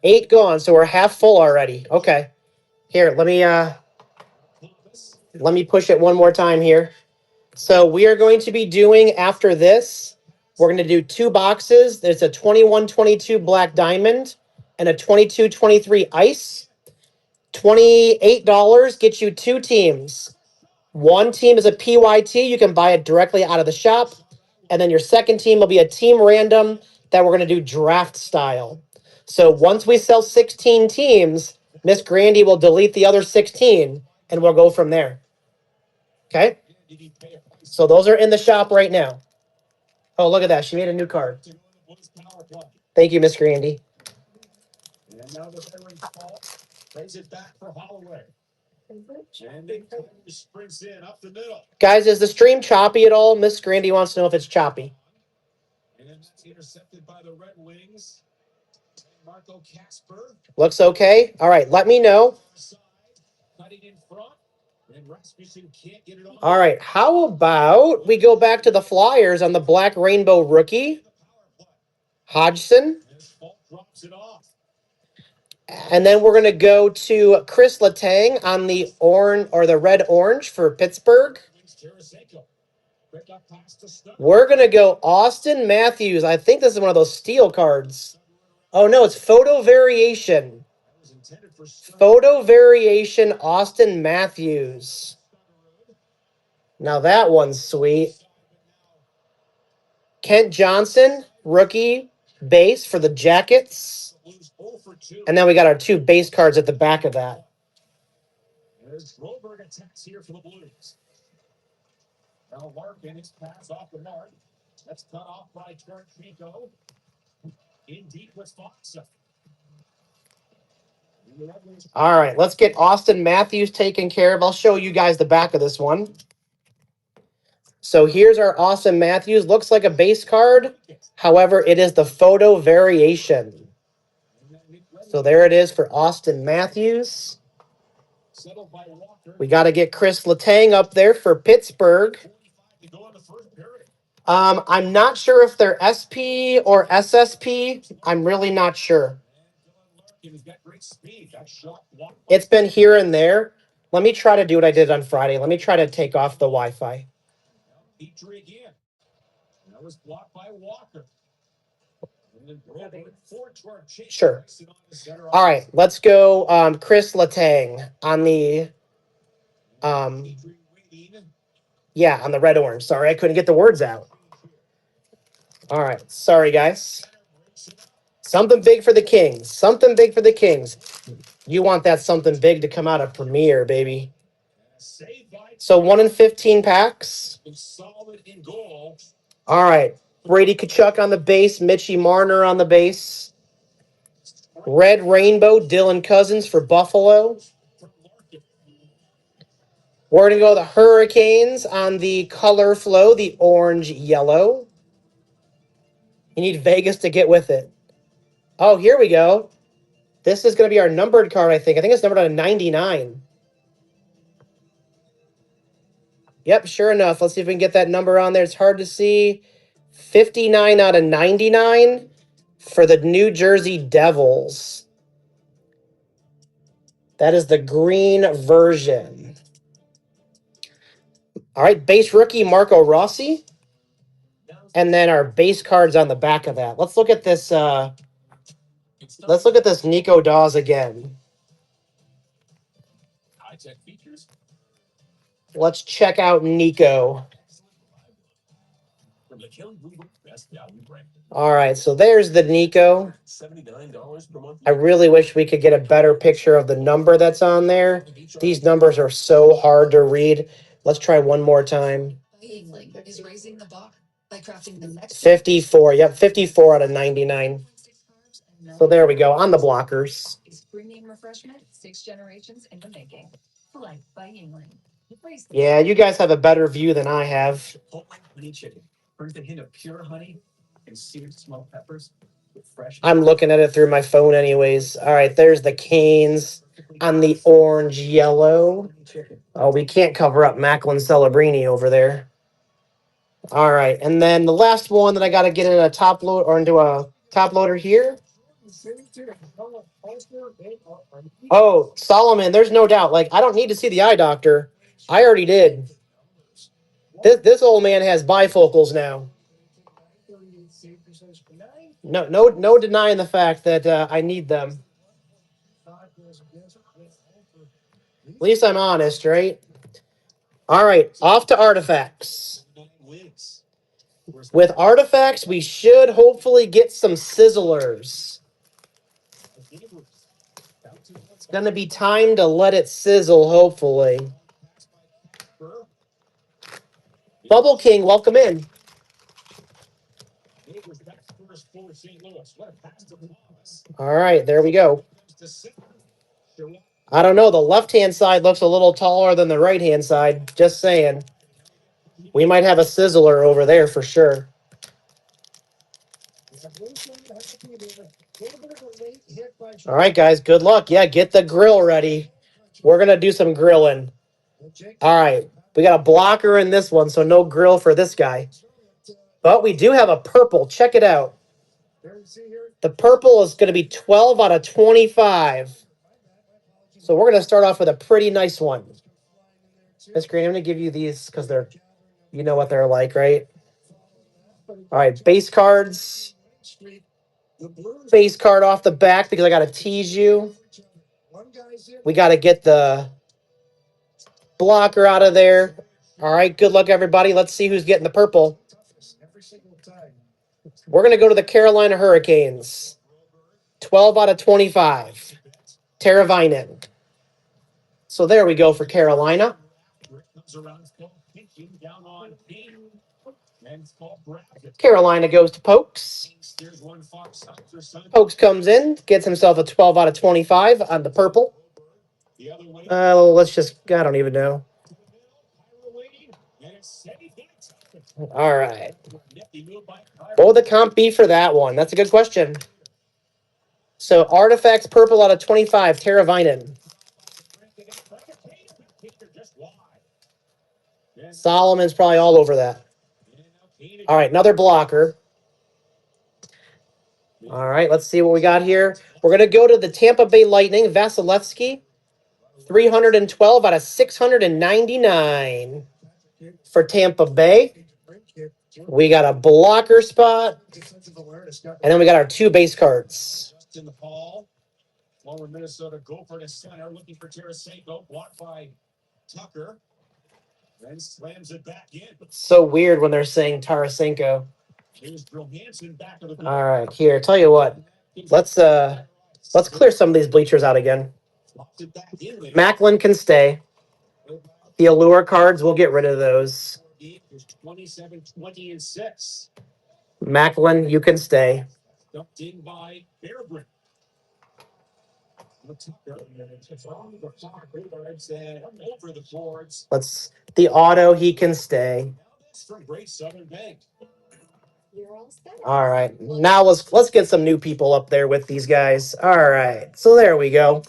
8 gone, so we're half full already. Okay. Here, let me push it one more time here. So we are going to be doing after this, we're going to do 2 boxes. There's a 21-22 Black Diamond and a 22-23 Ice. $28 gets you 2 teams. One team is a PYT. You can buy it directly out of the shop. And then your second team will be a team random that we're going to do draft style. So once we sell 16 teams, Miss Grandy will delete the other 16 and we'll go from there. Okay? So those are in the shop right now. Oh, look at that. She made a new card. Thank you, Miss Grandy. And now the veteran Paul plays it back for Holloway. And then sprints in up the middle. Guys, is the stream choppy at all? Miss Grandy wants to know if it's choppy. And that's intercepted by the Red Wings. Marco Casper. Looks okay. All right, let me know. Cutting in front. And Rasmussen can't get it on. All right, how about we go back to the Flyers on the Black Rainbow rookie, Hodgson. Drops it off. And then we're going to go to Chris Letang on the orange or the red orange for Pittsburgh. We're going to go Austin Matthews. I think this is one of those steel cards. Oh, no, it's photo variation. Photo variation Austin Matthews. Now that one's sweet. Kent Johnson, rookie base for the Jackets. And then we got our 2 base cards at the back of that. There's Broberg attacks here for the Blues. Now Larkin is pass off the mark. That's cut off by Taranchenko. In deep with Fox. All right, let's get Austin Matthews taken care of. I'll show you guys the back of this one. So here's our Austin Matthews. Looks like a base card. However, it is the photo variation. So there it is for Austin Matthews. We got to get Chris Letang up there for Pittsburgh. I'm not sure if they're SP or SSP. I'm really not sure. It's been here and there. Let me try to do what I did on Friday. Let me try to take off the Wi-Fi. That was blocked by Walker. Sure. All right, let's go Chris Letang on the on the red orange. Sorry, I couldn't get the words out. All right, sorry guys. Something big for the Kings. Something big for the Kings. You want that something big to come out of Premiere, baby. So 1 in 15 packs. All right. Brady Kachuk on the base. Mitchie Marner on the base. Red Rainbow, Dylan Cousins for Buffalo. We're going to go the Hurricanes on the color flow, the orange-yellow. You need Vegas to get with it. Oh, here we go. This is going to be our numbered card, I think. I think it's numbered on 99. Yep, sure enough. Let's see if we can get that number on there. It's hard to see. 59 out of 99 for the New Jersey Devils. That is the green version. All right, base rookie Marco Rossi. And then our base cards on the back of that. Let's look at this. Let's look at this Nico Dawes again. High-tech features. Let's check out Nico. From the Kelly Blue Book Best Value brand. All right, so there's the Nico. $79 per month. I really wish we could get a better picture of the number that's on there. These numbers are so hard to read. Let's try one more time. Is raising the bar by crafting the next 54. Yep, 54 out of 99. So there we go on the blockers. premium refreshment, 6 generations in the making. Life by Yingling. Yeah, you guys have a better view than I have. Honey chicken. Brings a hint of pure honey and seared smoked peppers with fresh. I'm looking at it through my phone anyways. All right, there's the Canes on the orange yellow. Oh, we can't cover up Macklin Celebrini over there. All right, and then the last one that I got to get in a top load or into a top loader here. Oh, Solomon, there's no doubt. Like, I don't need to see the eye doctor. I already did. This old man has bifocals now. No denying the fact that I need them. At least I'm honest, right? All right, off to artifacts. With artifacts, we should hopefully get some sizzlers. It's going to be time to let it sizzle, hopefully. Bubble King, welcome in. All right, there we go. I don't know. The left-hand side looks a little taller than the right-hand side. Just saying. We might have a sizzler over there for sure. All right, guys, good luck. Yeah, get the grill ready. We're going to do some grilling. All right, we got a blocker in this one, so no grill for this guy. But we do have a purple. Check it out. The purple is going to be 12 out of 25. So we're going to start off with a pretty nice one. Miss Green, I'm going to give you these because they're, you know what they're like, right? All right, base cards. Base card off the back because I got to tease you. We got to get the blocker out of there. All right, good luck, everybody. Let's see who's getting the purple. We're going to go to the Carolina Hurricanes. 12 out of 25. Teravainen. So there we go for Carolina. Carolina goes to Pokes. Pokes comes in, gets himself a 12 out of 25 on the purple. Let's just, I don't even know. All right. What would the comp be for that one? That's a good question. So Artifacts purple out of 25, Teravainen. Solomon's probably all over that. All right, another blocker. All right, let's see what we got here. We're going to go to the Tampa Bay Lightning, Vasilevsky. 312 out of 699 for Tampa Bay. We got a blocker spot. And then we got our two base cards. Former Minnesota Gopher to center, looking for Tarasenko, blocked by Tucker. Then slams it back in. It's so weird when they're saying Tarasenko. Here's Johansson back to the All right, here. Tell you what. Let's clear some of these bleachers out again. Macklin can stay. The Allure cards, we'll get rid of those. 27, 20, and 6. Macklin, you can stay. Dumped in by Bearbrick. Over the boards. The auto, he can stay. From Great Southern Bank. All right. Now let's get some new people up there with these guys. All right. So there we go.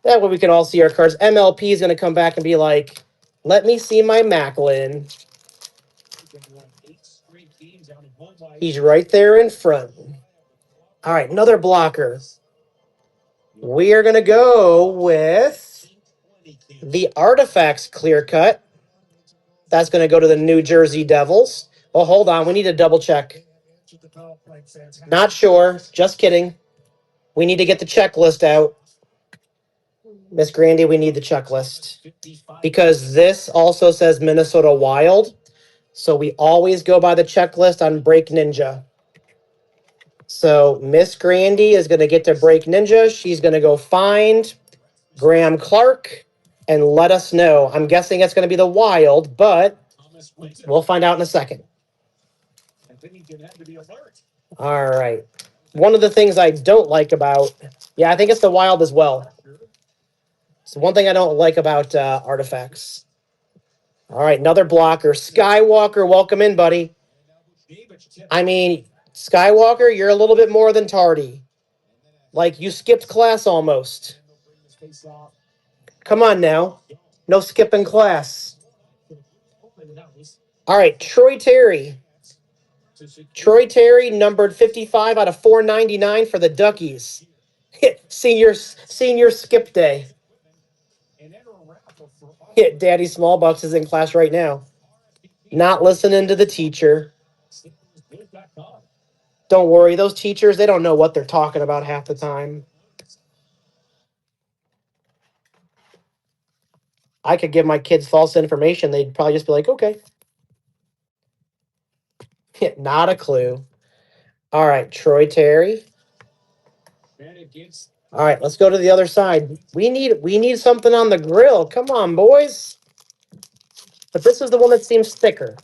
That way we can all see our cards. MLP is going to come back and be like, let me see my Macklin. He's right there in front. All right, another blocker. We are going to go with the Artifacts clear cut. That's going to go to the New Jersey Devils. Well, hold on. We need to double check. Not sure. Just kidding. We need to get the checklist out. Miss Grandy, we need the checklist. Because this also says Minnesota Wild. So we always go by the checklist on Break Ninja. So Miss Grandy is going to get to Break Ninja. She's going to go find Graham Clark and let us know. I'm guessing it's going to be the Wild, but we'll find out in a second. All right. One of the things I don't like about, yeah, I think it's the Wild as well. So one thing I don't like about Artifacts. All right, another blocker. Skywalker, welcome in, buddy. I mean, Skywalker, you're a little bit more than tardy. Like, you skipped class almost. Come on now. No skipping class. All right, Troy Terry. Troy Terry, numbered 55 out of 499 for the Duckies. Senior skip day. Daddy Smallbucks is in class right now. Not listening to the teacher. Don't worry, those teachers, they don't know what they're talking about half the time. I could give my kids false information. They'd probably just be like, okay. Not a clue. All right, Troy Terry. All right, let's go to the other side. We need something on the grill. Come on, boys. But this is the one that seems thicker.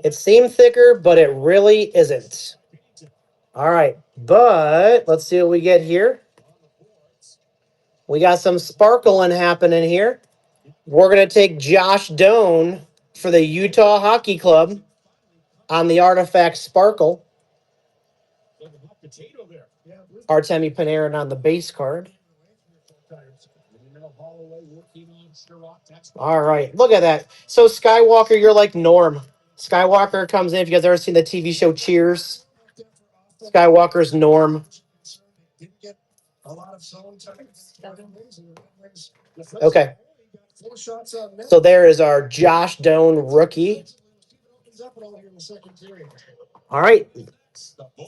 It seemed thicker, but it really isn't. All right, but let's see what we get here. We got some sparkling happening here. We're going to take Josh Doan for the Utah Hockey Club on the Artifact Sparkle. Artemi Panarin on the base card. All right, look at that. So Skywalker, you're like Norm. Skywalker comes in. If you guys ever seen the TV show Cheers, Skywalker's Norm. Okay. So there is our Josh Doan rookie. All right.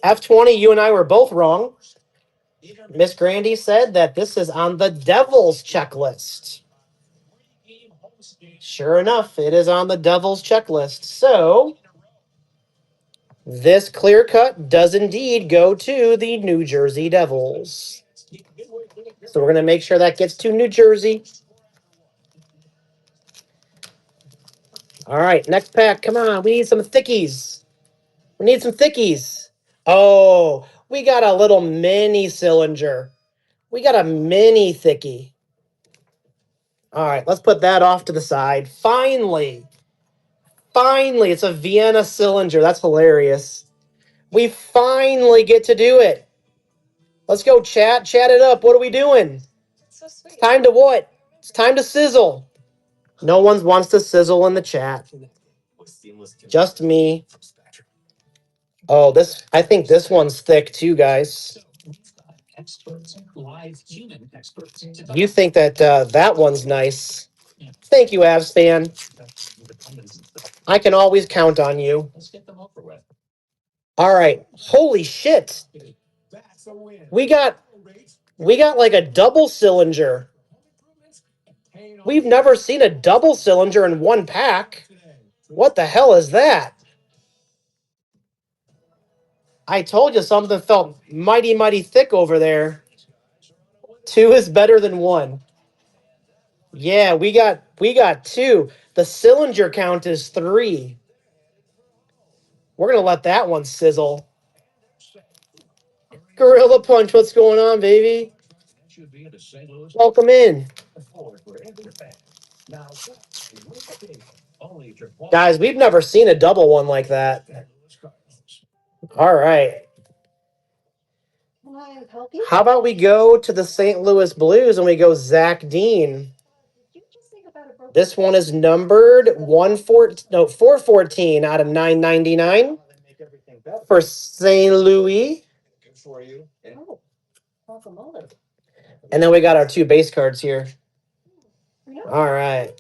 F20, you and I were both wrong. Miss Grandy said that this is on the Devils checklist. Sure enough, it is on the Devils checklist. So this clear cut does indeed go to the New Jersey Devils. So we're going to make sure that gets to New Jersey. All right, next pack. Come on. We need some thickies. We need some thickies. Oh, we got a little mini cylinder. We got a mini thickie. All right, let's put that off to the side. Finally, it's a Vienna cylinder. That's hilarious. We finally get to do it. Let's go, chat. Chat it up. What are we doing? It's time to what? It's time to sizzle. No one wants to sizzle in the chat. Just me. Oh, I think this one's thick too, guys. You think that that one's nice. Thank you, Avs fan. I can always count on you. All right. Holy shit. We got like a double cylinder. We've never seen a double cylinder in one pack. What the hell is that? I told you something felt mighty, mighty thick over there. 2 is better than 1. Yeah, we got 2. The cylinder count is 3. We're gonna let that one sizzle. Gorilla Punch, what's going on, baby? Welcome in. Guys, we've never seen a double one like that. All right. How about we go to the St. Louis Blues and we go Zach Dean? This one is numbered 414 out of 999 for St. Louis. And then we got our two base cards here. All right.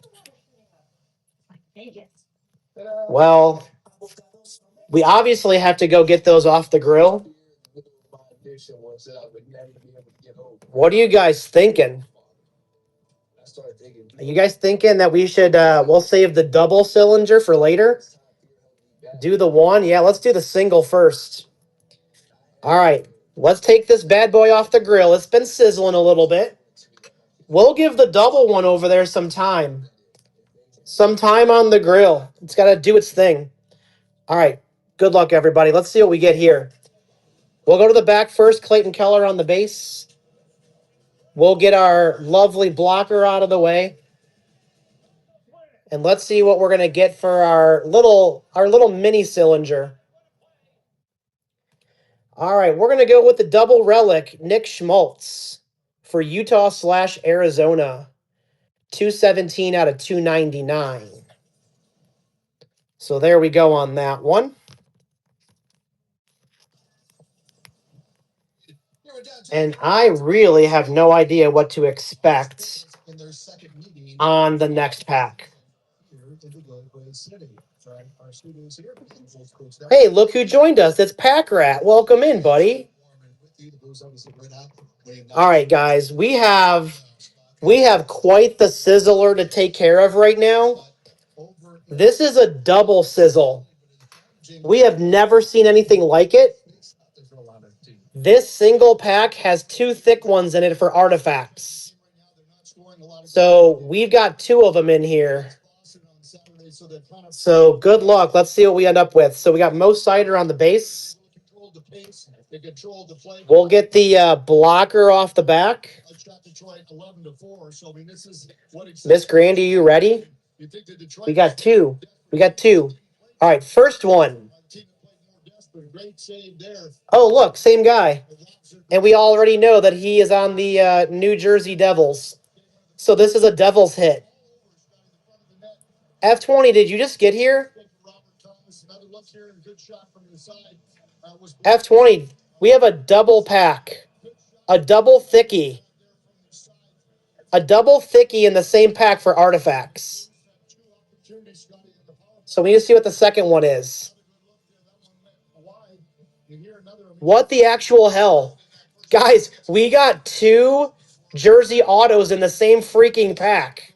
Well, we obviously have to go get those off the grill. What are you guys thinking? Are you guys thinking that we should we'll save the double cylinder for later? Do the one? Yeah, let's do the single first. All right. Let's take this bad boy off the grill. It's been sizzling a little bit. We'll give the double one over there some time. Some time on the grill. It's got to do its thing. All right. Good luck, everybody. Let's see what we get here. We'll go to the back first. Clayton Keller on the base. We'll get our lovely blocker out of the way. And let's see what we're going to get for our little mini cylinder. All right, we're going to go with the double relic, Nick Schmaltz for Utah/Arizona. 217 out of 299. So there we go on that one. And I really have no idea what to expect on the next pack. Hey, look who joined us. It's Pack Rat. Welcome in, buddy. All right, guys. We have quite the sizzler to take care of right now. This is a double sizzle. We have never seen anything like it. This single pack has two thick ones in it for artifacts. So we've got two of them in here. So good luck. Let's see what we end up with. So we got Mo Sider on the base. We'll get the blocker off the back. Miss Grandy, you ready? We got two. All right, first one. Oh, look, same guy. And we already know that he is on the New Jersey Devils. So this is a Devils hit. F20, did you just get here? F20, we have a double pack. A double thickie. A double thickie in the same pack for artifacts. So we need to see what the second one is. What the actual hell? Guys, we got two jersey autos in the same freaking pack.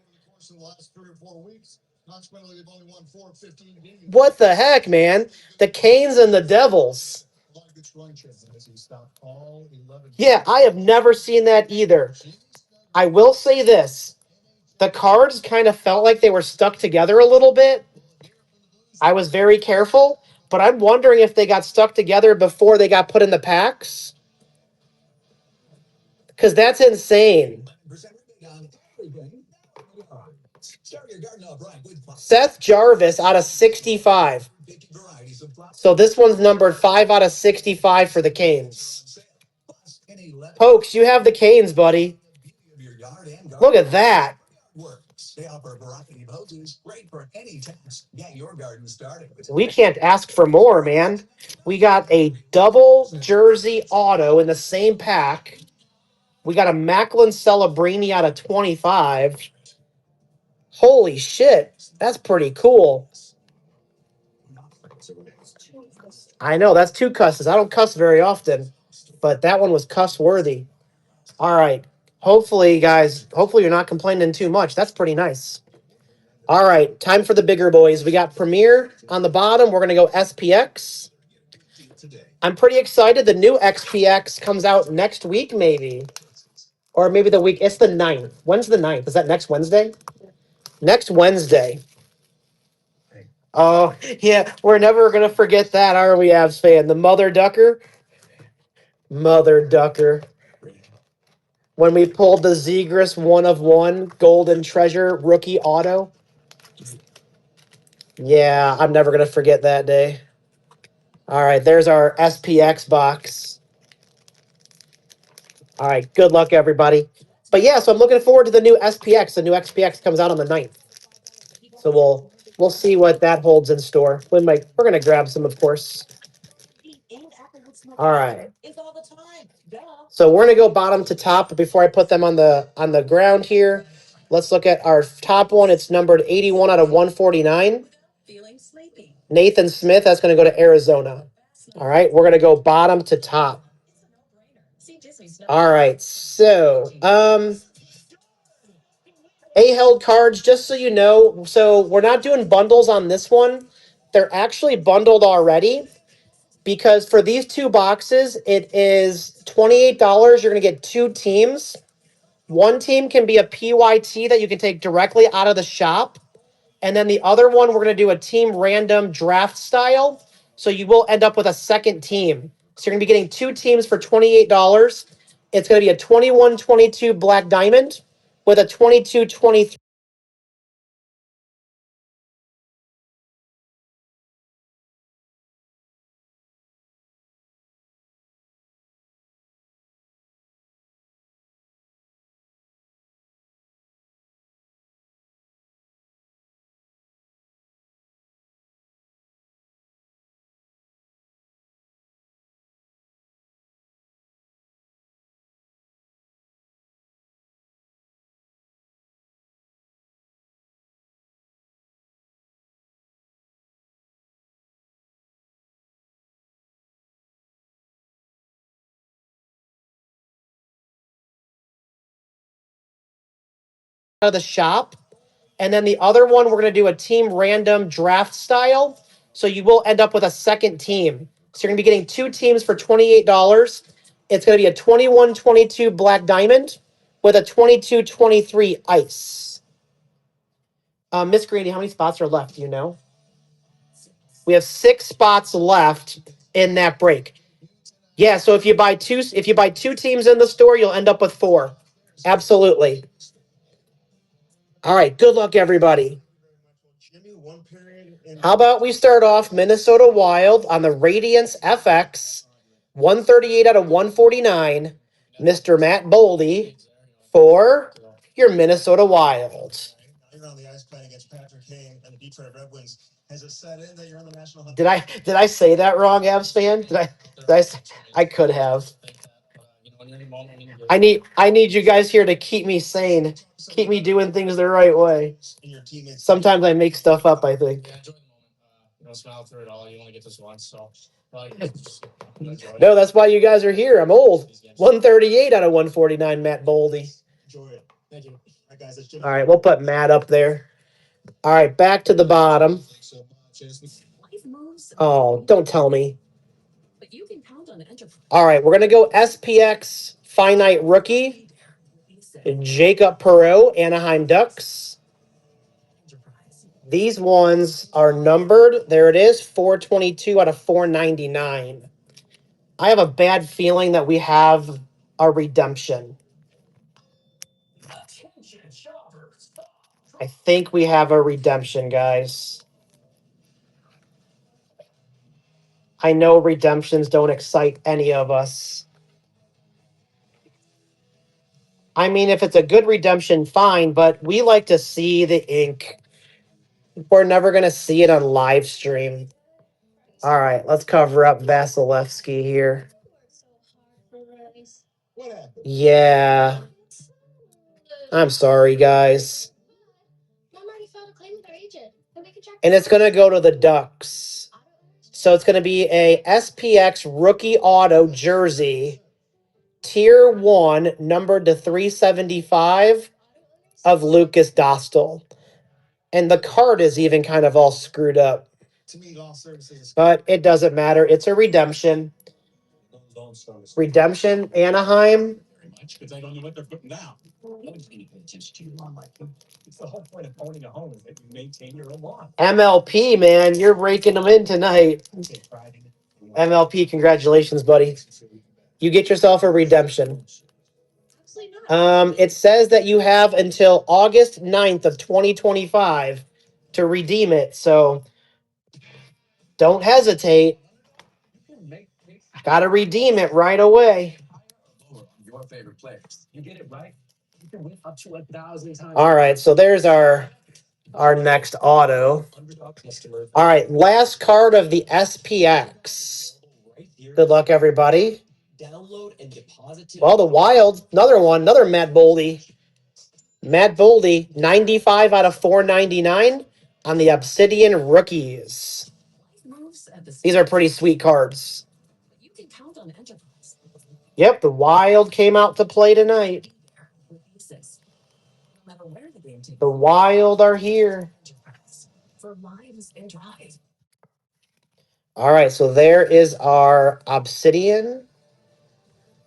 What the heck, man? The Canes and the Devils. Yeah, I have never seen that either. I will say this. The cards kind of felt like they were stuck together a little bit. I was very careful, but I'm wondering if they got stuck together before they got put in the packs. Because that's insane. Seth Jarvis out of 65. So this one's numbered 5 out of 65 for the Canes. Pokes, you have the Canes, buddy. Look at that. We can't ask for more, man. We got a double jersey auto in the same pack. We got a Macklin Celebrini out of 25. Holy shit. That's pretty cool. I know, that's two cusses. I don't cuss very often, but that one was cuss worthy. All right. Hopefully, guys, you're not complaining too much. That's pretty nice. All right, time for the bigger boys. We got Premier on the bottom. We're going to go SPX. I'm pretty excited. The new XPX comes out next week, maybe. Or maybe the week. It's the 9th. When's the 9th? Is that next Wednesday? Next Wednesday. Oh, yeah. We're never going to forget that, are we, Avs fan? The Mother Ducker. Mother Ducker. When we pulled the Zegras 1/1 Golden Treasure rookie auto. Yeah, I'm never going to forget that day. All right, there's our SPX box. All right, good luck, everybody. But yeah, so I'm looking forward to the new SPX. The new XPX comes out on the 9th. So we'll see what that holds in store. We're gonna grab some, of course. All right. So we're gonna go bottom to top, but before I put them on the ground here, let's look at our top one. It's numbered 81 out of 149. Nathan Smith, that's gonna go to Arizona. All right, we're gonna go bottom to top. All right, so A held cards, just so you know. So we're not doing bundles on this one. They're actually bundled already because for these two boxes, it is $28. You're going to get two teams. One team can be a PYT that you can take directly out of the shop. And then the other one, we're going to do a team random draft style. So you will end up with a second team. So you're going to be getting two teams for $28. It's going to be a 21-22 Black Diamond with a 22-23 out of the shop. And then the other one, we're going to do a team random draft style. So you will end up with a second team. So you're going to be getting two teams for $28. It's going to be a 21-22 Black Diamond with a 22-23 Ice. Miss Greeny, how many spots are left? Do you know? We have 6 spots left in that break. Yeah, so if you buy two teams in the store, you'll end up with 4. Absolutely. All right, good luck, everybody. How about we start off Minnesota Wild on the Radiance FX, 138 out of 149, Mr. Matt Boldy for your Minnesota Wild. Did I say that wrong, Avs fan? I could have. I need you guys here to keep me sane, keep me doing things the right way. Sometimes I make stuff up, I think. No, that's why you guys are here. I'm old. 138 out of 149, Matt Boldy. All right, we'll put Matt up there. All right, back to the bottom. Oh, don't tell me. All right, we're going to go SPX Finite Rookie, Jacob Perreault, Anaheim Ducks. These ones are numbered. There it is, 422 out of 499. I have a bad feeling that we have a redemption. I think we have a redemption, guys. I know redemptions don't excite any of us. I mean, if it's a good redemption, fine, but we like to see the ink. We're never going to see it on live stream. All right, let's cover up Vasilevsky here. Yeah. I'm sorry, guys. And it's going to go to the Ducks. So it's going to be a SPX rookie auto jersey, tier 1, numbered to 375 of Lucas Dostal. And the card is even kind of all screwed up. But it doesn't matter. It's a redemption. Redemption, Anaheim. MLP, man, you're raking them in tonight. MLP, congratulations, buddy. You get yourself a redemption. It says that you have until August 9th of 2025 to redeem it. So don't hesitate. Got to redeem it right away. All right, so there's our our next auto. All right, last card of the SPX. Good luck, everybody. Well, the Wild, another one, another Matt Boldy. Matt Boldy, 95 out of 499 on the Obsidian Rookies. These are pretty sweet cards. Yep, the Wild came out to play tonight. The Wild are here. All right, so there is our Obsidian.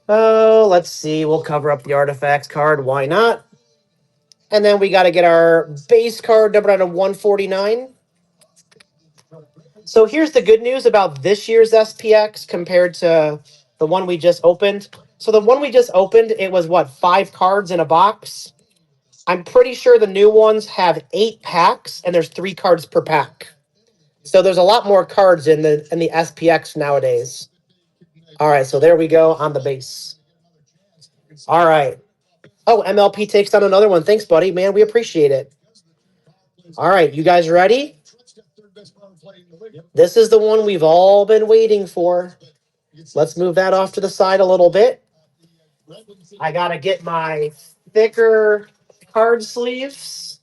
Oh, let's see. We'll cover up the artifacts card. Why not? And then we got to get our base card numbered out of 149. So here's the good news about this year's SPX compared to the one we just opened. So the one we just opened, it was what, 5 cards in a box? I'm pretty sure the new ones have 8 packs and there's 3 cards per pack. So there's a lot more cards in the SPX nowadays. All right, so there we go on the base. All right. Oh, MLP takes down another one. Thanks, buddy. Man, we appreciate it. All right, you guys ready? This is the one we've all been waiting for. Let's move that off to the side a little bit. I got to get my thicker card sleeves.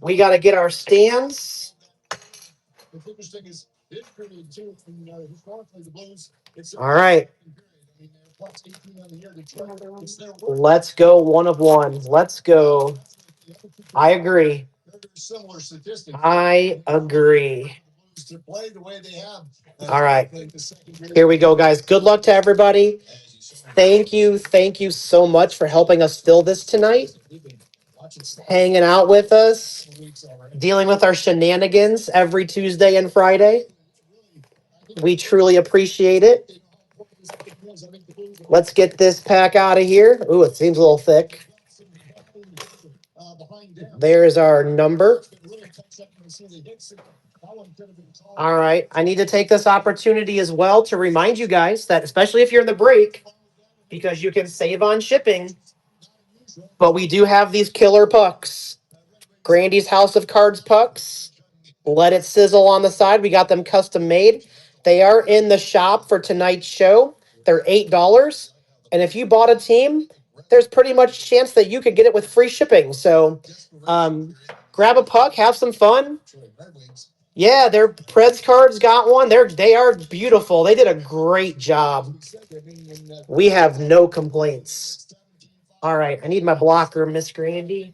We got to get our stands. All right. Let's go one of one. Let's go. I agree. I agree. All right. Here we go, guys. Good luck to everybody. Thank you. Thank you so much for helping us fill this tonight. Hanging out with us. Dealing with our shenanigans every Tuesday and Friday. We truly appreciate it. Let's get this pack out of here. Ooh, it seems a little thick. There's our number. All right. I need to take this opportunity as well to remind you guys that, especially if you're in the break, because you can save on shipping, but we do have these killer pucks. Grandy's House of Cards pucks. Let it sizzle on the side. We got them custom made. They are in the shop for tonight's show. They're $8. And if you bought a team, there's pretty much a chance that you could get it with free shipping. So grab a puck, have some fun. Yeah, their Preds cards got one. They are beautiful. They did a great job. We have no complaints. All right, I need my blocker, Miss Grandy.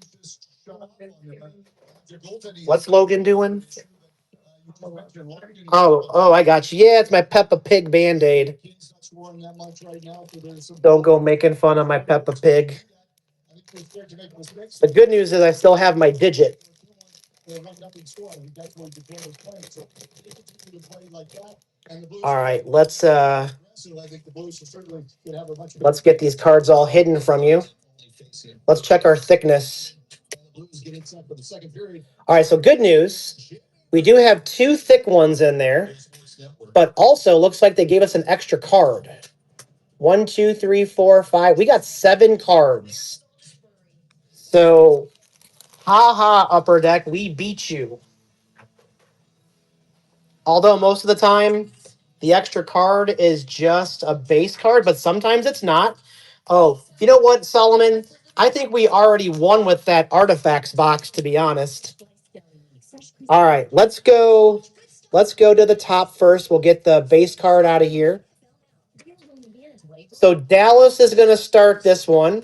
What's Logan doing? Oh, I got you. Yeah, it's my Peppa Pig Band-Aid. Don't go making fun of my Peppa Pig. The good news is I still have my digit. All right, let's get these cards all hidden from you. Let's check our thickness. All right, so good news. We do have 2 thick ones in there, but also looks like they gave us an extra card. 1, 2, 3, 4, 5. We got 7 cards. So, Upper Deck, we beat you. Although most of the time, the extra card is just a base card, but sometimes it's not. Oh, you know what, Solomon? I think we already won with that artifacts box, to be honest. All right, let's go. Let's go to the top first. We'll get the base card out of here. So Dallas is going to start this one.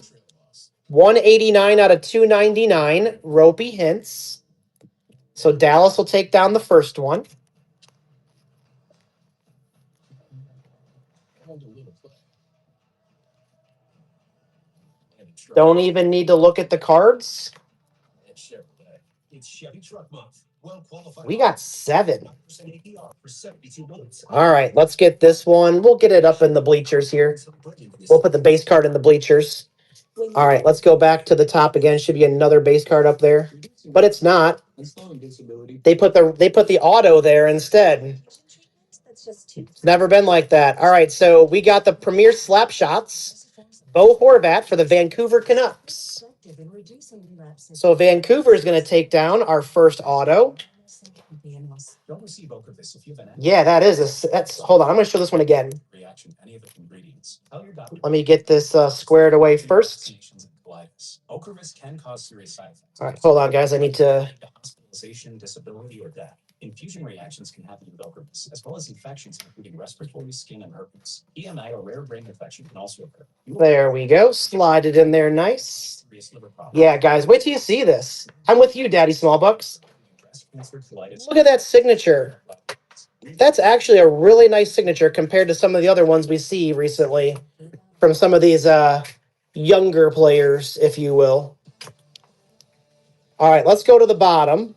189 out of 299. Ropey hints. So Dallas will take down the first one. Don't even need to look at the cards. We got 7. All right, let's get this one. We'll get it up in the bleachers here. We'll put the base card in the bleachers. All right, let's go back to the top again. Should be another base card up there, but it's not. They put the auto there instead. It's never been like that. All right, so we got the premier slap shots. Bo Horvat for the Vancouver Canucks. So Vancouver is going to take down our first auto. Don't receive ochre this if you have an Yeah, that is that's. Hold on, I'm going to show this one again. reaction to any of its ingredients. Let me get this squared away first. Ochre risk can cause serious side effects. All right, hold on, guys. I need to. Hospitalization, disability, or death. Infusion reactions can happen with ochre risk, as well as infections including respiratory, skin, and herpes. EMI or rare brain infection can also occur. There we go. Slide it in there nice. Serious liver problems. Yeah, guys, wait till you see this. I'm with you, Daddy Smallbucks. Breast cancer, colitis. Look at that signature. That's actually a really nice signature compared to some of the other ones we see recently from some of these younger players, if you will. All right, let's go to the bottom.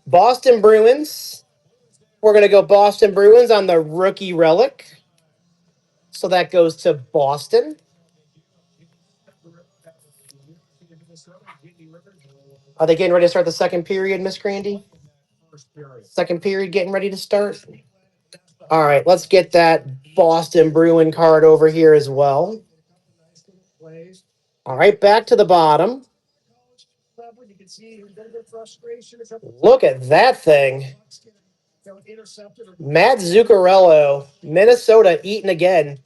Boston Bruins. We're going to go Boston Bruins on the rookie relic. So that goes to Boston. Are they getting ready to start the second period, Miss Grandy? Second period getting ready to start? All right, let's get that Boston Bruin card over here as well. All right, back to the bottom. Look at that thing. Matt Zuccarello, Minnesota eating again.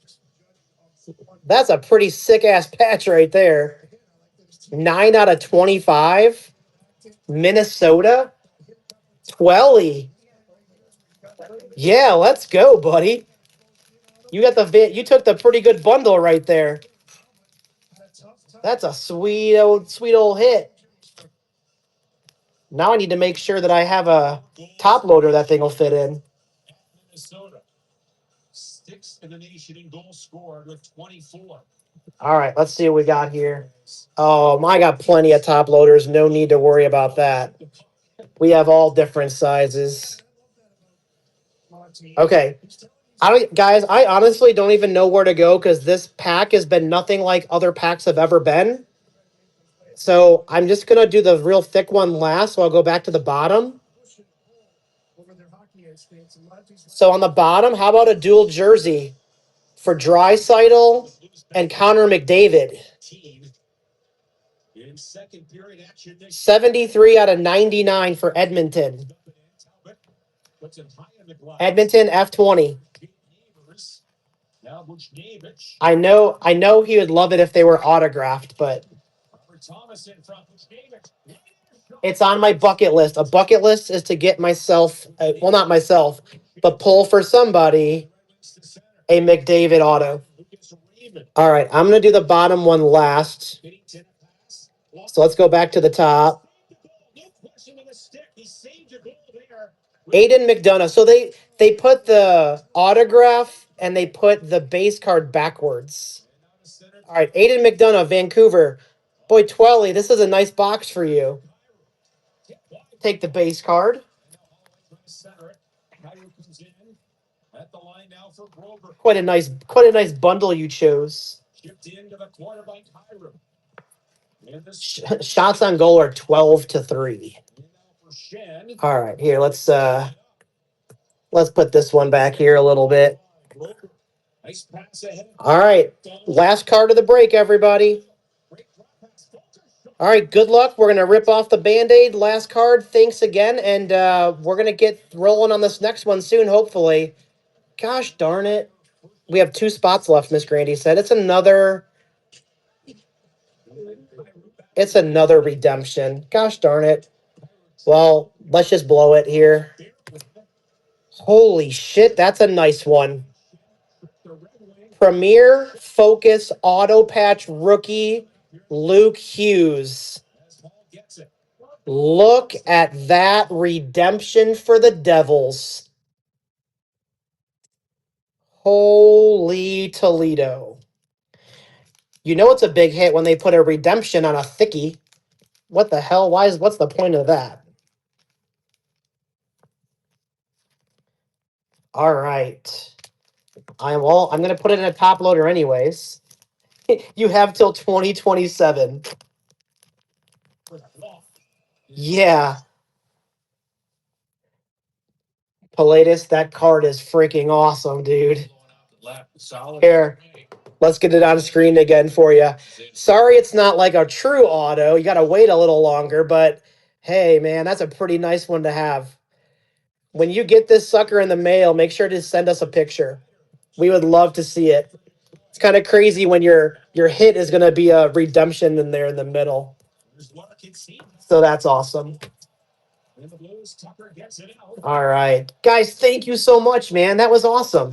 That's a pretty sick-ass patch right there. 9 out of 25. Minnesota. Twelly. Yeah, let's go, buddy. You got you took the pretty good bundle right there. That's a sweet old hit. Now I need to make sure that I have a top loader that thing will fit in. Minnesota. Sixth in the nation in goals scored with 24. All right, let's see what we got here. Oh, I got plenty of top loaders. No need to worry about that. We have all different sizes. Okay. I honestly don't even know where to go because this pack has been nothing like other packs have ever been. So I'm just gonna do the real thick one last, so I'll go back to the bottom. So on the bottom, how about a dual jersey for Draisaitl and Connor McDavid? 73 out of 99 for Edmonton. Edmonton F20. I know he would love it if they were autographed, but it's on my bucket list. A bucket list is to get myself, well, not myself, but pull for somebody a McDavid auto. All right, I'm going to do the bottom one last. So let's go back to the top. Aiden McDonough. So they put the autograph and they put the base card backwards. All right, Aiden McDonough, Vancouver. Boy, Twelly, this is a nice box for you. Take the base card. Quite a nice bundle you chose. Shots on goal are 12-3. All right, here let's put this one back here a little bit. All right, last card of the break, everybody. All right, good luck. We're going to rip off the Band-Aid. Last card. Thanks again. And we're going to get rolling on this next one soon, hopefully. Gosh darn it. We have 2 spots left, Miss Grandy said. It's another redemption. Gosh darn it. Well, let's just blow it here. Holy shit, that's a nice one. Premier Focus Auto Patch Rookie Luke Hughes. Look at that redemption for the Devils. Holy Toledo. You know it's a big hit when they put a redemption on a thickie. What the hell? What's the point of that? All right. I'm going to put it in a top loader anyways. You have till 2027. Yeah. Pilatus, that card is freaking awesome, dude. Here. Let's get it on screen again for you. Sorry, it's not like a true auto. You got to wait a little longer, but hey, man, that's a pretty nice one to have. When you get this sucker in the mail, make sure to send us a picture. We would love to see it. It's kind of crazy when your hit is going to be a redemption in there in the middle. So that's awesome. All right, guys, thank you so much, man. That was awesome.